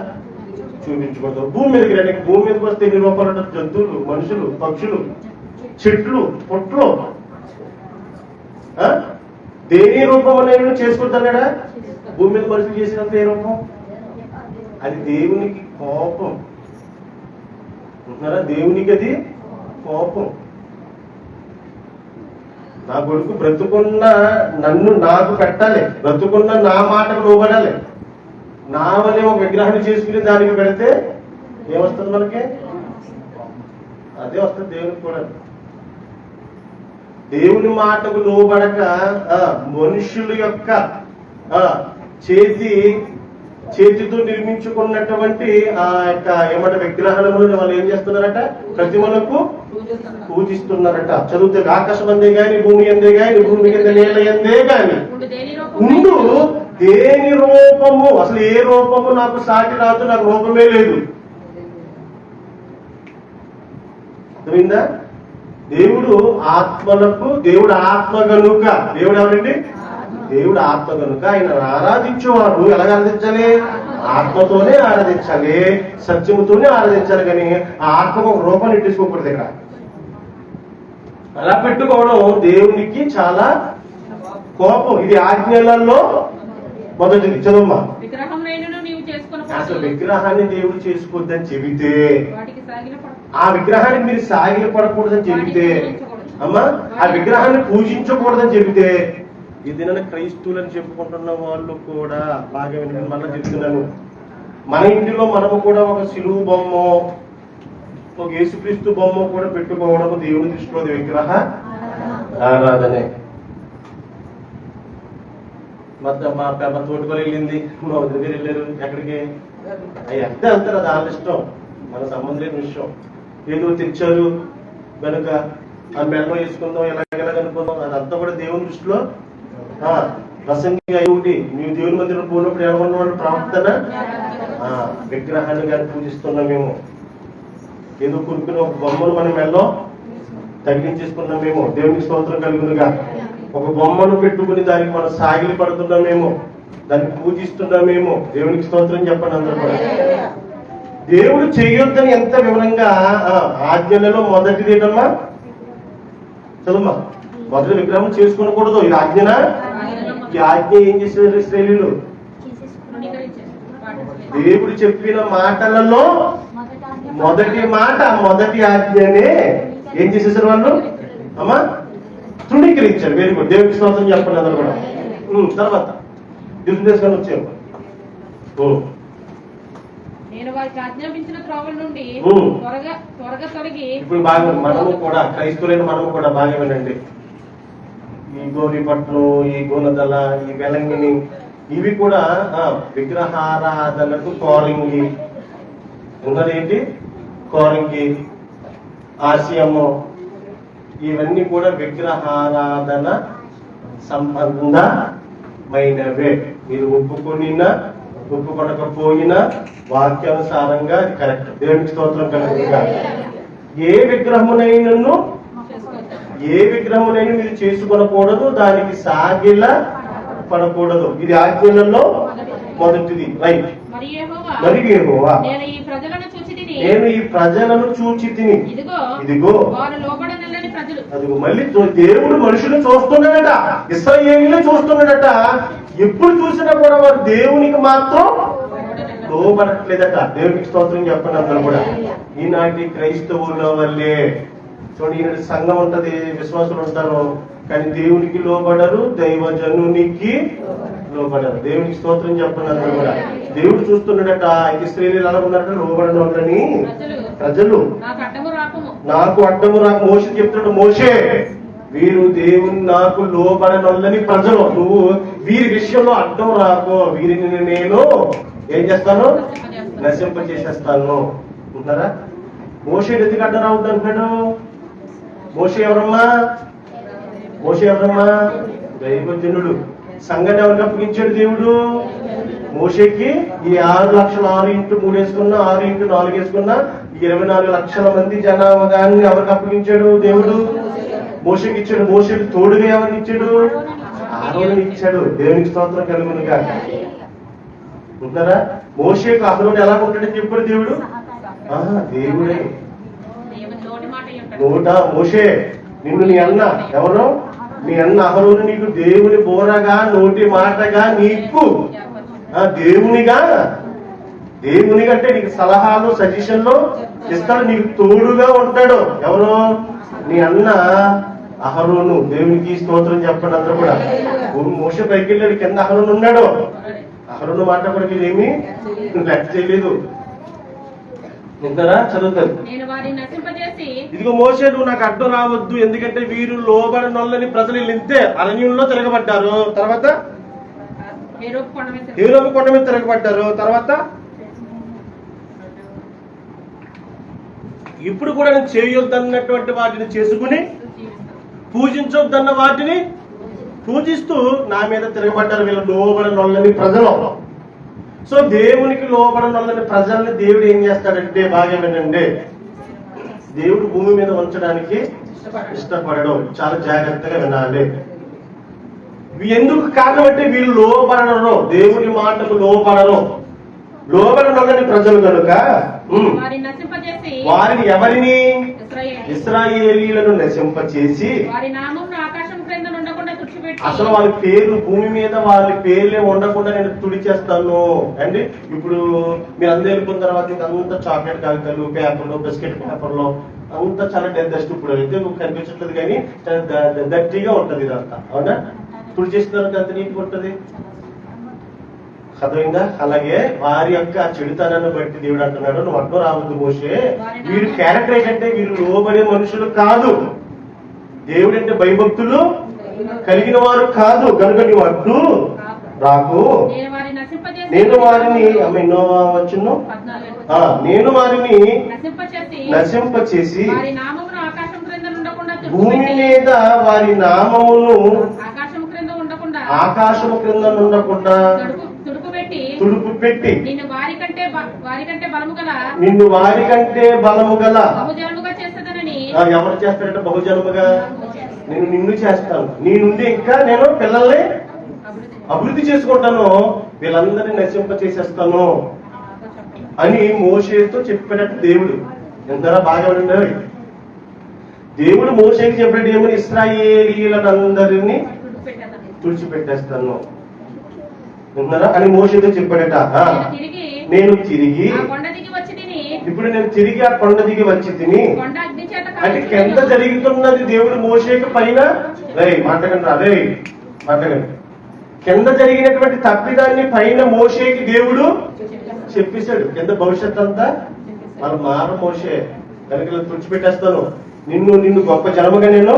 చూపించకూడదు. భూమి మీదకి రండి. భూమి మీదకి వస్తే ఎన్ని రూపాలు ఉంటారు? జంతువులు, మనుషులు, పక్షులు, చెట్లు, పొట్లు. దేని రూపం అనేది చేసుకుంటాడా? భూమి మీద మనుషులు చేసినంత ఏ రూపం? అది దేవునికి కోపం. ఉంటున్నారా? దేవునికి అది కోపం. నా కొడుకు బ్రతుకున్న నన్ను నాకు పెట్టాలి, బ్రతుకున్న నా మాటకు లోబడాలి. నా వల్లే ఒక విగ్రహాన్ని చేసుకుని దానికి పెడితే ఏమొస్తుంది మనకి? అదే వస్తుంది దేవునికి కూడా. దేవుని మాటకు లోబడక మనుషుల యొక్క చేతితో నిర్మించుకున్నటువంటి ఆ యొక్క ఏమంటే విగ్రహాలను వాళ్ళు ఏం చేస్తున్నారట? ప్రతిమలకు పూజిస్తున్నారట. చదివితే ఆకాశం అందే గాని, భూమి అందే గాని, భూమి కింద నీళ్ళ అందే గాని ఉండు దేని రూపము? అసలు ఏ రూపము నాకు సాటి రాదు. నాకు రూపమే లేదు. అర్థమైందా? దేవుడు ఆత్మలకు, దేవుడు ఆత్మ గనుక, దేవుడు ఎవరండి? దేవుడు ఆత్మ కనుక ఆయన ఆరాధించేవారు. ఎలాగ ఆరాధించాలి? ఆత్మతోనే ఆరాధించాలి, సత్యముతోనే ఆరాధించాలి. కానీ ఆ ఆత్మకు ఒక రూపాన్ని ఇట్టేసుకోకూడదు. ఇక్కడ అలా పెట్టుకోవడం దేవునికి చాలా కోపం. ఇది ఆజ్ఞలలో మొదటిది. చదమ్మా. అసలు విగ్రహాన్ని దేవుడు చేసుకోవద్దని చెబితే, ఆ విగ్రహానికి మీరు సాగిల పడకూడదని చెబితే, అమ్మా ఆ విగ్రహాన్ని పూజించకూడదని చెబితే, ఈ దిన క్రైస్తవులని చెప్పుకుంటున్న వాళ్ళు కూడా బాగా వినండి. మళ్ళీ చెప్తున్నాను, మన ఇంటిలో మనము కూడా ఒక సిలువు బొమ్మ, ఒక యేసుక్రీస్తు బొమ్మ కూడా పెట్టుకోవడం దేవుని దృష్టిలో విగ్రహ ఆరాధనే. మా తోటకొని వెళ్ళింది, మా వదిన గారు వెళ్ళారు. ఎక్కడికి? అవి ఎంత వెళ్తారు, అది వాళ్ళ ఇష్టం, మన సంబంధం లేని విషయం. ఏదో తెచ్చారు కనుక ఆ మెడలో వేసుకుందాం, ఎలాగెలాగ అనుకుందాం, అదంతా కూడా దేవుని దృష్టిలో ప్రసంగి అయి ఒకటి. మేము దేవుని మందిరం పోయినప్పుడు ఏమన్నా వాళ్ళు ప్రార్థన విగ్రహాన్ని కానీ పూజిస్తున్నాం. మేము ఏదో కొనుక్కుని ఒక బొమ్మను మన మెడలో తగ్గించేసుకున్నామేమో. దేవునికి స్తోత్రం కలుగునుగా. ఒక బొమ్మను పెట్టుకుని దానికి మనం సాగిలి పడుతున్నామేమో, దాన్ని పూజిస్తున్నామేమో. దేవునికి స్తోత్రం చెప్పండి అందరూ కూడా. దేవుడు చేయొద్దని ఎంత వివరంగా ఆజ్ఞలలో మొదటిది ఏంటమ్మా? చదువుమా. మొదటి విగ్రహం చేసుకునకూడదు. ఇది ఆజ్ఞనా? ఈ ఆజ్ఞ ఏం చేసేవారు ఇశ్రాయేలీయులు? దేవుడు చెప్పిన మాటలలో మొదటి మాట, మొదటి ఆజ్ఞనే ఏం చేసేసారు వాళ్ళు? అమ్మా తృణీకరించారు. Very good. దేవుడికి స్తోత్రం చెప్పండి అందరూ కూడా. తర్వాత దివ్యదేశాన్ని వచ్చాము. నేను వారికి ఆజ్ఞాపించిన త్రోవల నుండి త్వరగా తొలగి. ఇప్పుడు బాగా మనము కూడా క్రైస్తవులైన మనము కూడా బాగా వినండి. ఈ గోరిపట్నం, ఈ గోనదల, ఈ వెలంగిని, ఇవి కూడా విగ్రహారాధనకు కోరింగి ఉన్నదేంటి? కోరింగి, ఆశయము, ఇవన్నీ కూడా విగ్రహారాధన సంబంధమైనవే. మీరు ఒప్పుకొనకపోయినా వాక్యానుసారంగా అది కరెక్ట్. దేవునికి స్తోత్రం కలుగుగా. ఏ విగ్రహమునైనా మీరు చేసుకొనకూడదు, దానికి సాగిల పడకూడదు. ఇది ఆజ్ఞలలో మొదటిది. రైట్. మరి యెహోవా నేను ఈ ప్రజలను చూచి తిని, ఇదిగో అదిగో. మళ్ళీ దేవుడు మనుషులు చూస్తున్నాడట, ఇశ్రాయేలీయులు చూస్తున్నాడట. ఎప్పుడు చూసినా కూడా వారు దేవునికి మాత్రం లోబడట్లేదట. దేవునికి స్తోత్రం చెప్పండి అందరూ కూడా. ఈనాటి క్రైస్తవుల వల్లే చూడండి, ఈనాటి సంఘం ఉంటది, విశ్వాసులు ఉంటారు, కానీ దేవునికి లోబడరు, దైవజనునికి లోబడరు. దేవునికి స్తోత్రం చెప్పండి అందరూ కూడా. దేవుడు చూస్తున్నాడట, ఇశ్రాయేలీయులు ఎలా ఉన్నారట? లోబడని వాళ్ళని ప్రజలు నాకు అడ్డము రాకు. మోషే చెప్తున్నాడు, మోషే వీరు దేవుని నాకు లోబడనొల్లని ప్రజలు, నువ్వు వీరి విషయంలో అడ్డం రాకు, వీరిని నేను ఏం చేస్తాను? నశింప చేసేస్తాను అంటున్నారా? మోషే ఎందుకు అడ్డం రావద్దు అంటున్నాడు? మోషే ఎవరమ్మా? దైవజనుడు. సంఘటన ఎవరికి అప్పగించాడు దేవుడు? మోషేకి. ఈ 6,00,000 6 × 3 వేసుకున్నా, 6 × 4 వేసుకున్నా 24 లక్షల మంది జనాభాన్ని ఎవరికి అప్పగించాడు దేవుడు? మోషేకి ఇచ్చాడు. మోషేకి తోడుగా ఎవరిని ఇచ్చాడు? అహరోనుని ఇచ్చాడు. దేవునికి స్తోత్రం కలుగునుగా. ఉంటున్నారా? మోషేకు అహరోను ఎలా ఉంటాడని చెప్పాడు దేవుడు? దేవుడే నోట. మోషే నిన్ను నీ అన్న ఎవరు? నీ అన్న అహరోను నీకు దేవుని బోరగా, నోటి మాటగా, నీకు దేవునిగా అంటే నీకు సలహాలు, సజెషన్లు ఇస్తాడు, నీకు తోడుగా ఉంటాడు. ఎవరు? నీ అన్న అహరోను. దేవునికి స్తోత్రం చెప్పండి అందరూ కూడా. మోషే పైకి వెళ్ళాడు, కింద అహరోను ఉన్నాడు. అహరోను మాట కూడా మీరేమి లెక్క చేయలేదు. వింటారా? చదువుతారు. ఇదిగో మోషే, నువ్వు నాకు అడ్డం రావద్దు, ఎందుకంటే వీరు లోబడనొల్లని ప్రజలు ఇంతే అరణ్యంలో తిరగబడ్డారు. తర్వాత హేరోబు కొండ మీద తిరగబడ్డారు. తర్వాత ఇప్పుడు కూడా నేను చేయొద్దన్నటువంటి వాటిని చేసుకుని, పూజించొద్దన్న వాటిని పూజిస్తూ నా మీద తిరగబడ్డారు వీళ్ళు లోబడనొల్లని ప్రజలు. సో దేవునికి లోబడనొల్లని ప్రజల్ని దేవుడు ఏం చేస్తాడంటే, బాగా వినండి, దేవుడు భూమి మీద ఉంచడానికి ఇష్టపడడం. చాలా జాగ్రత్తగా వినాలి. ఎందుకు కారణం అంటే వీళ్ళు లోబడరు, దేవుని మాటకు లోబడనొల్లని ప్రజలు కనుక వారిని ఎవరిని? ఇశ్రాయేలీయులను నశింపచేసి, అసలు వాళ్ళ పేరు భూమి మీద వాళ్ళ పేర్లే ఉండకుండా నేను తుడిచేస్తాను అండి. ఇప్పుడు మీరు అందరూ వెళ్ళిపోయిన తర్వాత అంతా చాక్లెట్ కాగితాలు, పేపర్లు, బిస్కెట్ పేపర్లు అంతా చాలా డస్ట్. ఇప్పుడు అయితే కనిపించట్లేదు, కానీ చాలా దట్టిగా ఉంటది ఇదంతా. అవునా? తుడిచేస్తున్నారు, అంత నీట్గా ఉంటది. అర్థమైందా? అలాగే వారి యొక్క చెడుతనాన్ని బట్టి దేవుడు అంటున్నాడు, నువ్వు అడ్డం రావద్దు మోషే. వీరి క్యారెక్టర్ ఏంటంటే వీరు లోబడే మనుషులు కాదు, దేవుడు అంటే భయభక్తులు కలిగిన వారు కాదు, కనుక నువ్వు అడ్డు రాకు. నేను వారిని నేను వారిని నశింపచేసి భూమి మీద వారి నామమును ఆకాశము క్రింద ఉండకుండా తుడుపు పెట్టి నిన్ను వారి కంటే బలము గల ఎవరు చేస్తారంటే బహుజనముగా నిన్ను చేస్తాను. నీ నుండి ఇంకా నేను పిల్లల్ని అభివృద్ధి చేసుకుంటాను, వీళ్ళందరినీ నశింప చేసేస్తాను. అని మోషేతో చెప్పాడట దేవుడు. ఎంతరా బాగా ఉండే దేవుడు మోషేకి చెప్పాడు ఏమని, ఇశ్రాయేలీలందరినీ తుడిచిపెట్టేస్తాను ఉన్నారా అని మోషేతో చెప్పాడట. నేను తిరిగి ఇప్పుడు నేను తిరిగి ఆ కొండ దిగి వచ్చి తిని అంటే ఎంత జరుగుతున్నది దేవుడు మోషేకి పైన మాటకండి రే మాటకండి కింద జరిగినటువంటి తప్పిదాన్ని పైన మోషేకి దేవుడు చెప్పేశాడు. కింద భవిష్యత్ అంతా మన మార మోషే కనుక తుడిచిపెట్టేస్తాను, నిన్ను గొప్ప జనముగా నేను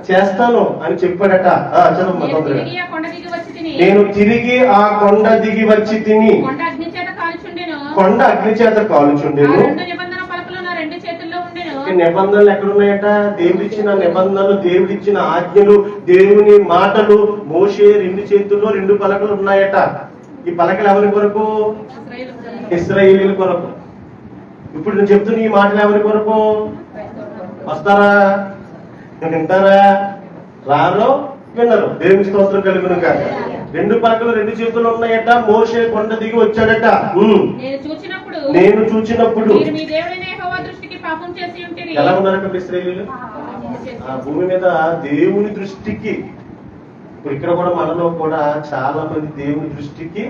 చేస్తాను అని చెప్పాడట. చదవమ్మా తొందరగా. నేను తిరిగి ఆ కొండ దిగి వచ్చి తిని కొండ అగ్ని చేత కాల్చుండెను. నిబంధనలు ఎక్కడున్నాయట? దేవుడిచ్చిన నిబంధనలు, దేవుడిచ్చిన ఆజ్ఞలు, దేవుని మాటలు మోషే 2 చేతుల్లో 2 పలకలు ఉన్నాయట. ఈ పలకలు ఎవరి కొరకు? ఇశ్రాయేలీయుల కొరకు. ఇప్పుడు నేను చెప్తున్న ఈ మాటలు ఎవరి కొరకు? వస్తారా? వింటారా? రారో వినరు. దేవుని స్తోత్రం కలుగును కాక. 2 పలకలు 2 చేతులు ఉన్నాయట. మోషే కొండ దిగి వచ్చాడట. నేను చూచినప్పుడు ఎలా ఉన్నారట ఇశ్రాయేలీయులు? ఆ భూమి మీద దేవుని దృష్టికి, ఇప్పుడు ఇక్కడ కూడా మనలో కూడా చాలా మంది దేవుని దృష్టికి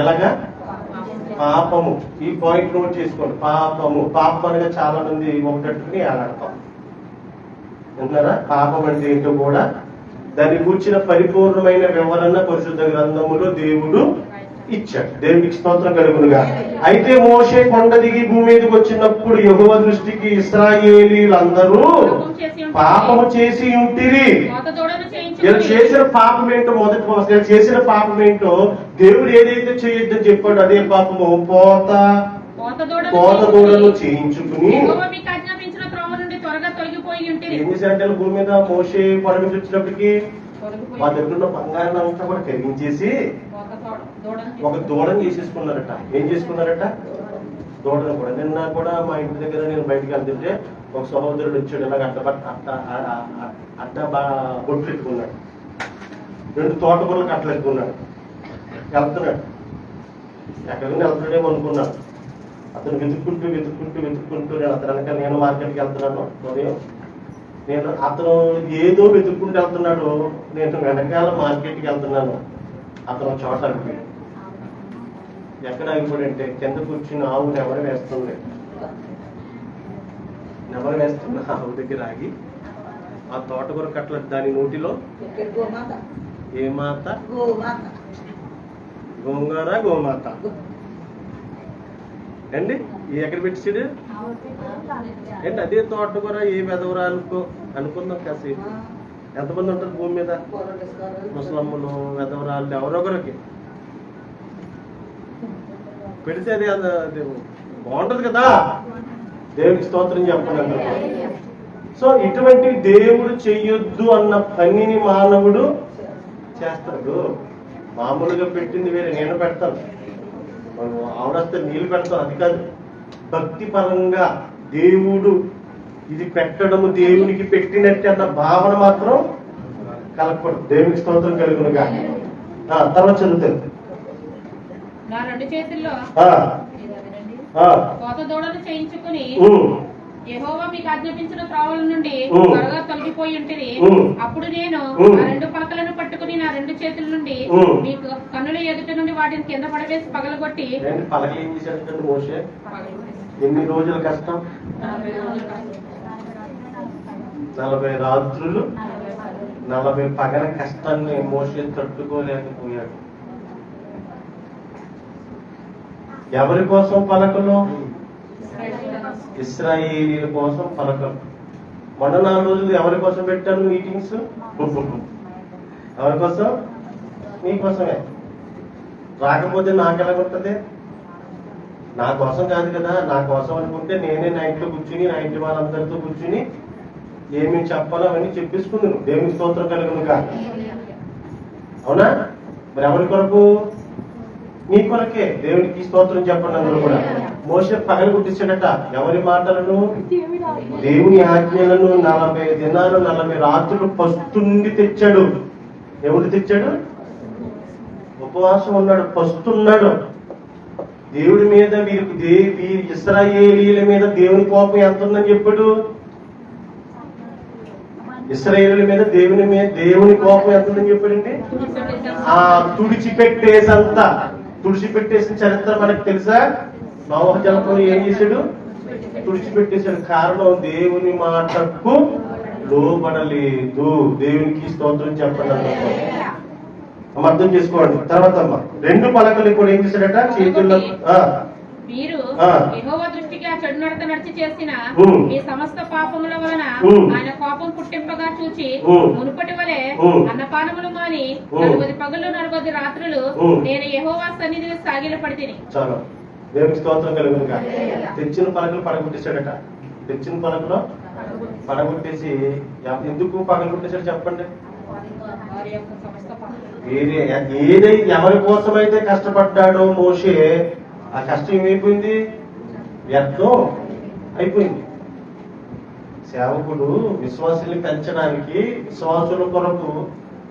ఎలాగా పాపము. ఈ పాయింట్ నోట్ చేసుకోండి. పాపం అనగా చాలా మంది ఒకటట్టుని ఆలాడతాం. విన్నారా? పాపం అంటే ఏంటో కూడా దాన్ని కూర్చిన పరిపూర్ణమైన వివరణ పరిశుద్ధ గ్రంథములో దేవుడు ఇచ్చాడు. దేవుడికి స్తోత్రం కలుగునుగా. అయితే మోషే కొండ దిగి భూమి మీదకి వచ్చినప్పుడు యెహోవా దృష్టికి ఇశ్రాయేలీలందరూ పాపము చేసి ఉంటిరి. వీళ్ళు చేసిన పాపం ఏంటో మొదటి చేసిన పాపం ఏంటో దేవుడు ఏదైతే చేయొద్దని చెప్పాడు అదే పాపము. పోత దూడను చేయించుకుని ఎన్ని గంటలు భూమి మీద మోషే కొండ మీద వచ్చినప్పటికీ మా దగ్గర ఉన్న బంగారం అంతా కూడా కరిగించేసి ఒక దూడను చేసేసుకున్నారట. ఏం చేసుకున్నారట? దూడను కూడా. నిన్న కూడా మా ఇంటి దగ్గర నేను బయటకు వెళ్తుంటే ఒక సహోదరుడు వచ్చాడు. ఇలాగ అడ్డ బొట్టు పెట్టుకున్నాడు, 2 తోటకూరలు కట్టలు పెట్టుకున్నాడు. వెళ్తున్నాడు, ఎక్కడికి వెళ్తున్నాడేమో అనుకున్నాను. అతను వెతుక్కుంటూ నేను అతను వెనక నేను మార్కెట్కి వెళ్తున్నాను ఉదయం. అతను ఏదో వెతుక్కుంటూ వెళ్తున్నాడు, నేను వెనకాల మార్కెట్కి వెళ్తున్నాను. అతను చోట ఆగిపోయాడు. ఎక్కడ ఆగిపోయాడంటే కింద కూర్చుని ఆవు నెమరు వేస్తుంది. నెమరు వేస్తున్న ఆవు దగ్గర ఆగి ఆ తోటకూర కట్ల దాని నోటిలో ఏ మాత? గోంగూర గోమాత అండి. ఎక్కడ పెట్టాడు ఏంటి? అదే తోటకూర ఏ వెధవరాలకు అనుకుందాం కాసేపు. ఎంతమంది ఉంటారు భూమి మీద? ముసలమ్మలు, వెధవరాళ్ళు, ఎవరొకరికి పెడితే అది బాగుంటది కదా. దేవుడికి స్తోత్రం చెప్పండి. సో ఇటువంటి దేవుడు చెయ్యొద్దు అన్న పనిని మానవుడు చేస్తాడు. మామూలుగా పెట్టింది వేరే, నేను పెడతాను, ఆవిడస్తే నీళ్ళు పెడతాను, అది కాదు. భక్తి పరంగా దేవుడు ఇది పెట్టడము దేవునికి పెట్టినట్టు అన్న భావన మాత్రం కలగకూడదు. దేవునికి స్తోత్రం కలుగునుగా. తర్వాత చదువుతాను. నా 2 చేతుల్లో కోత దూడను చేయించుకుని యెహోవా మీకు ఆజ్ఞాపించిన త్రోవల నుండి త్వరగా తొలగిపోయి ఉంటుంది. అప్పుడు నేను ఆ 2 పలకలను పట్టుకుని నా 2 చేతుల నుండి మీకు కన్నుల ఎదుట నుండి వాటిని కింద పడవేసి పగలగొట్టి. పలకలు ఏం చేశాడు మోషే? ఎన్ని రోజుల కష్టం? 40 రాత్రులు 40 పగల కష్టాన్ని మోషే తట్టుకోలేకపోయాడు. ఎవరి కోసం పలకలు? ఇశ్రాయేలీల కోసం పలకలు. మొన్న 4 రోజులు ఎవరి కోసం పెట్టాను మీటింగ్స్? ఎవరి కోసం? మీకోసమే. రాకపోతే నాకెలాగుంటది? నా కోసం కాదు కదా. నా కోసం అనుకుంటే నేనే నా ఇంట్లో కూర్చుని నా ఇంటి వాళ్ళందరితో కూర్చుని ఏమేమి చెప్పాలో అవన్నీ చెప్పేసుకుందును. దేవుని స్తోత్రం కలుగును కాదు. అవునా? మరి ఎవరి కొరకు? మీ కొరకే. దేవునికి స్తోత్రం చెప్పండి అందరూ కూడా. మోషే పగలు గుర్తించాడట. ఎవరి మాటలను? దేవుని ఆజ్ఞలను 40 దినాలు 40 రాత్రులు పస్తుండి తెచ్చాడు. ఎవరు తెచ్చాడు? ఉపవాసం ఉన్నాడు, పస్తున్నాడు. దేవుడి మీద వీరికి ఇశ్రాయేలీయుల మీద దేవుని కోపం ఎంత ఉందని చెప్పాడు? ఇశ్రాయేలీయుల మీద దేవుని కోపం ఎంత ఉందని చెప్పాడండి? తుడిచిపెట్టేసిన చరిత్ర మనకు తెలుసా? నోవహు జలకంలో ఏం చేశాడు? తుడిచిపెట్టేశాడు. కారణం దేవుని మాటకు లోబడలేదు. దేవునికి స్తోత్రం చెప్పండి. అర్థం చేసుకోండి. తర్వాత అమ్మ 2 పలకలు కూడా ఏం చేశాడట? చేతుల్లో మీరు యెహోవా దృష్టికి ఆ చెడు నడత నడిచి చేసిన మీ సమస్త పాపముల వలన ఆయన కోపం పుట్టింపగా చూచి మునుపటి వలె అన్నపానములు మాని 40 పగలు 40 రాత్రులు నేను యెహోవా సన్నిధిని సాగిలపడి తిని. చాలా దేవునికి స్తోత్రం కలుగును గాక. తెచ్చిన పలకలు పడగొట్టేశాడట. తెచ్చిన పలకలు పడగొట్టేసి ఎందుకు పగలగొట్టేశాడు చెప్పండి? ఎవరి కోసమైతే కష్టపడ్డాడో మోషే, ఆ కష్టం ఏమైపోయింది? వ్యర్థం అయిపోయింది. సేవకుడు విశ్వాసుల్ని పెంచడానికి, విశ్వాసుల కొరకు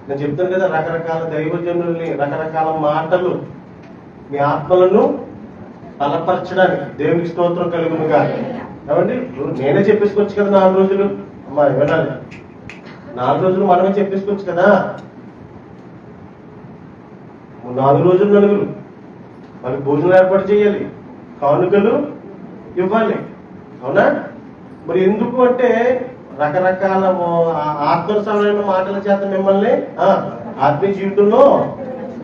నేను చెప్తాను కదా, రకరకాల దైవజనుల్ని, రకరకాల మాటలు మీ ఆత్మలను బలపరచడానికి. దేవునికి స్తోత్రం కలుగునుగా. ఏమండి, నేనే చెప్పేసుకోవచ్చు కదా 4 రోజులు. అమ్మా వినాలి, 4 రోజులు మనమే చెప్పేసుకోవచ్చు కదా. 4 రోజులు నలుగురు వాళ్ళకి భోజనం ఏర్పాటు చేయాలి, కానుకలు ఇవ్వాలి. అవునా? మరి ఎందుకు అంటే రకరకాల ఆత్మసమైన మాటల చేత మిమ్మల్ని ఆత్మీయ జీవితంలో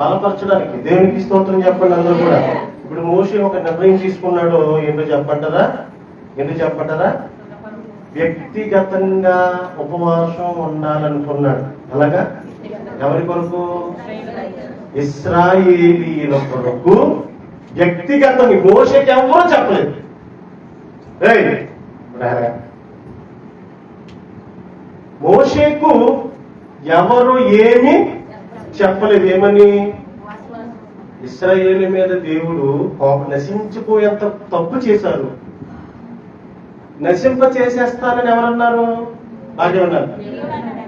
బలపరచడానికి. దేవునికి స్తోత్రం చెప్పండి అందరూ కూడా. ఇప్పుడు మోషే ఒక నిర్ణయం తీసుకున్నాడు. ఏంటో చెప్పంటారా? వ్యక్తిగతంగా ఉపవాసం ఉండాలనుకున్నాడు. అలాగా ఎవరి కొరకు? ఇశ్రాయేలీయుల కొరకు వ్యక్తిగతంగా. మోషేకి ఎవరో చెప్పలేదు. మోషేకు ఎవరు ఏమి చెప్పలేదు. ఏమని? ఇశ్రాయేలు మీద దేవుడు నశించిపోయేంత తప్పు చేశారు, నశింప చేసేస్తానని ఎవరన్నారు? బాగా ఉన్నారు.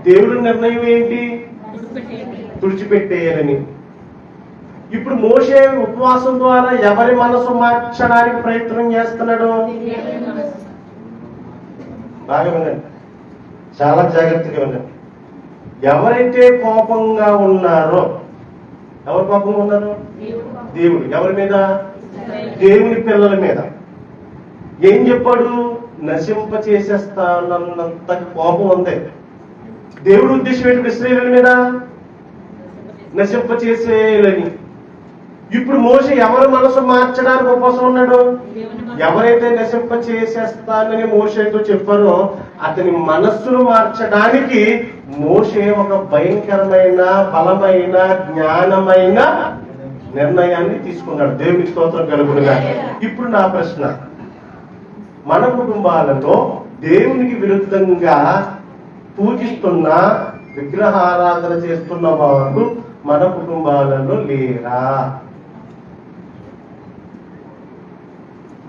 దేవుడి నిర్ణయం ఏంటి? తుడిచిపెట్టేయాలని. ఇప్పుడు మోషే ఉపవాసం ద్వారా ఎవరి మనసు మార్చడానికి ప్రయత్నం చేస్తున్నాడు? బాగా వినండి, చాలా జాగ్రత్తగా వినండి. ఎవరైతే కోపంగా ఉన్నారో, ఎవరు కోపంగా ఉన్నారు? దేవుడు. ఎవరి మీద? దేవుని పిల్లల మీద. ఏం చెప్పాడు? నశింప చేసేస్తానన్నంత కోపం ఉంది. దేవుడు ఉద్దేశం ఏంటి? ఇశ్రాయేలు మీద నశింప చేసేయాలని. ఇప్పుడు మోషే ఎవరి మనసు మార్చడానికి ఉపవాసం ఉన్నాడు? ఎవరైతే నశింప చేసేస్తానని మోషేతో చెప్పారో అతని మనస్సును మార్చడానికి మోషే ఒక భయంకరమైన, బలమైన, జ్ఞానమైన నిర్ణయాన్ని తీసుకున్నాడు. దేవునికి స్తోత్రం కలుగునుగా. ఇప్పుడు నా ప్రశ్న, మన కుటుంబాలలో దేవునికి విరుద్ధంగా పూజిస్తున్న, విగ్రహారాధన చేస్తున్న వారు మన కుటుంబాలలో లేరా?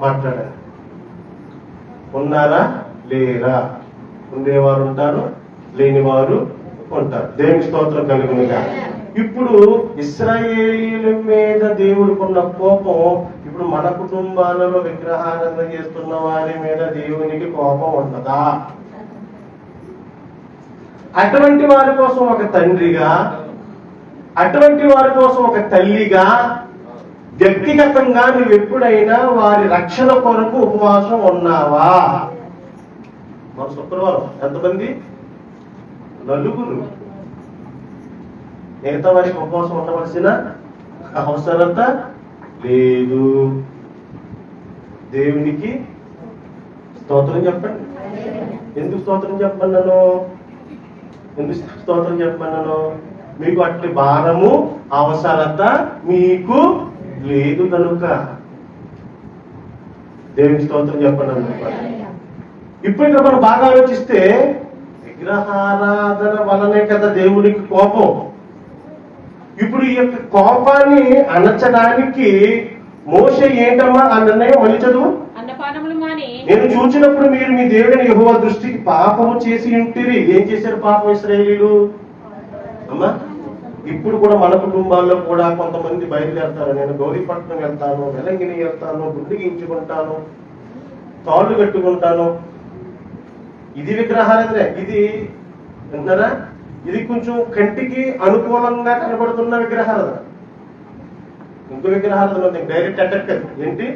మాట్లాడారు. ఉన్నారా? లేరా? ఉండేవారు ఉంటారు, లేనివారు ఉంటారు. దేవునికి స్తోత్రం కలుగునుగా. ఇప్పుడు ఇశ్రాయేలీయుల మీద దేవుడికున్న కోపం ఇప్పుడు మన కుటుంబాలలో విగ్రహారాధన చేస్తున్న వారి మీద దేవునికి కోపం ఉండదా? అటువంటి వారి కోసం ఒక తండ్రిగా, అటువంటి వారి కోసం ఒక తల్లిగా, వ్యక్తిగతంగా నువ్వు ఎప్పుడైనా వారి రక్షణ కొరకు ఉపవాసం ఉన్నావా? మన శుక్రవారం ఎంతమంది? 4. మిగతా వారికి ఉపవాసం ఉండవలసిన అవసరత లేదు. దేవునికి స్తోత్రం చెప్పండి. ఎందుకు స్తోత్రం చెప్పన్నాను? మీకు అట్టి భారము, అవసరత మీకు లేదు కనుక. దేవునికి స్తోత్రం చెప్పండి. ఇప్పుడు ఇక్కడ మనం బాగా ఆలోచిస్తే విగ్రహారాధన వలనే కదా దేవునికి కోపం. ఇప్పుడు ఈ యొక్క కోపాన్ని అణచడానికి మోషే ఏంటమ్మా ఆ నిర్ణయం? మళ్ళీ చదువు. నేను చూచినప్పుడు మీరు మీ దేవుడిని యెహోవా దృష్టికి పాపము చేసి ఉంటిరి. ఏం చేశారు పాపం ఇశ్రాయేలీయులు? అమ్మా ఇప్పుడు కూడా మన కుటుంబాల్లో కూడా కొంతమంది బయలుదేరతారు. నేను గౌరీపట్నం వెళ్తాను, వెలంగిని వెళ్తాను, గుండు గీయించుకుంటాను, తాళ్ళు కట్టుకుంటాను. ఇది విగ్రహారాధనే. ఇది విన్నారా? ఇది కొంచెం కంటికి అనుకూలంగా కనబడుతున్న విగ్రహారాధన. ఇంకో విగ్రహారాధన ఉంది, డైరెక్ట్ అటాక్. ఏంటి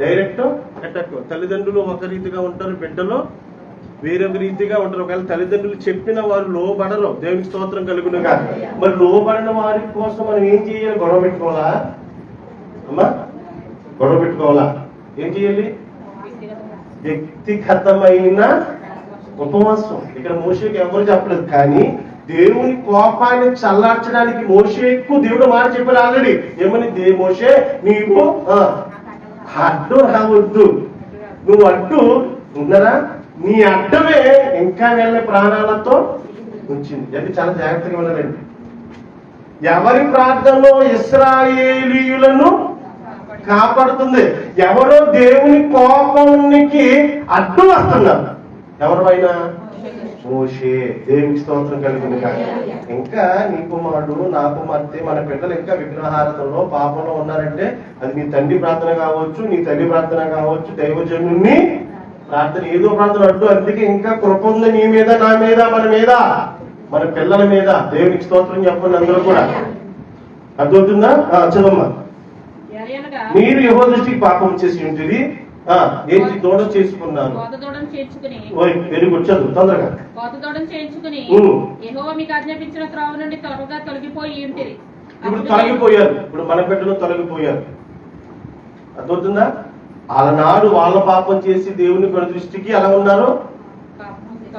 డైరెక్ట్ అటాక్? తల్లిదండ్రులు ఒక రీతిగా ఉంటారు, బిడ్డలు వేరొక రీతిగా ఉంటారు. ఒకవేళ తల్లిదండ్రులు చెప్పిన వారు లోబడరు, దేవునికి స్తోత్రం కలుగునుగా. మరి లోబడిన వారి కోసం మనం ఏం చేయాలి? గొడవ పెట్టుకోవాలా అమ్మా? గొడవ పెట్టుకోవాలా? ఏం చేయాలి? వ్యక్తిగతమైన ఉపవాసం. ఇక్కడ మోషేకి ఎవరు చెప్పలేదు, కానీ దేవుని కోపాన్ని చల్లార్చడానికి మోషేకు దేవుడు మాట చెప్పారు ఆల్రెడీ. ఏమని? మోషే నీవు అడ్డు రావద్దు, నువ్వు అడ్డు ఉన్నారా, నీ అడ్డమే ఇంకా వెళ్ళే ప్రాణాలతో ఉంచింది. అంటే చాలా జాగ్రత్తగా ఉన్నారండి. ఎవరి ప్రార్థనలో ఇశ్రాయేలీయులను కాపాడుతుంది. ఎవరో దేవుని కోపానికి అడ్డు వస్తున్నారు. ఎవరిపైన? మోషే. దేవునికి స్తోత్రం కలిగింది. కానీ ఇంకా నీ కుమారుడు, నా కుమార్తె, మన పిల్లలు ఇంకా విగ్రహారాధనలో పాపంలో ఉన్నారంటే అది నీ తండ్రి ప్రార్థన కావచ్చు, నీ తల్లి ప్రార్థన కావచ్చు, దైవజనుని ప్రార్థన, ఏదో ప్రార్థన అడ్డు. అందుకే ఇంకా కృప ఉంది నీ మీద, నా మీద, మన మీద, మన పిల్లల మీద. దేవునికి స్తోత్రం చెప్పండి అందరూ కూడా. అర్థమవుతుందా? చదమ్మా. మీరు యెహోవా దృష్టికి పాపం చేసి ఉంటుంది. ఏంటి? దూడ చేసుకున్నారు. Very good. చదువు తొందరగా. యెహోవా మీకు ఆజ్ఞాపించిన త్రోవ నుండి త్వరగా తొలగిపోయి ఉంటిరి. ఇప్పుడు తొలగిపోయారు. ఇప్పుడు మన బిడ్డలు తొలగిపోయారు. అర్థమవుతుందా? అలనాడు వాళ్ళ పాపం చేసి దేవుని దృష్టికి ఎలా ఉన్నారు?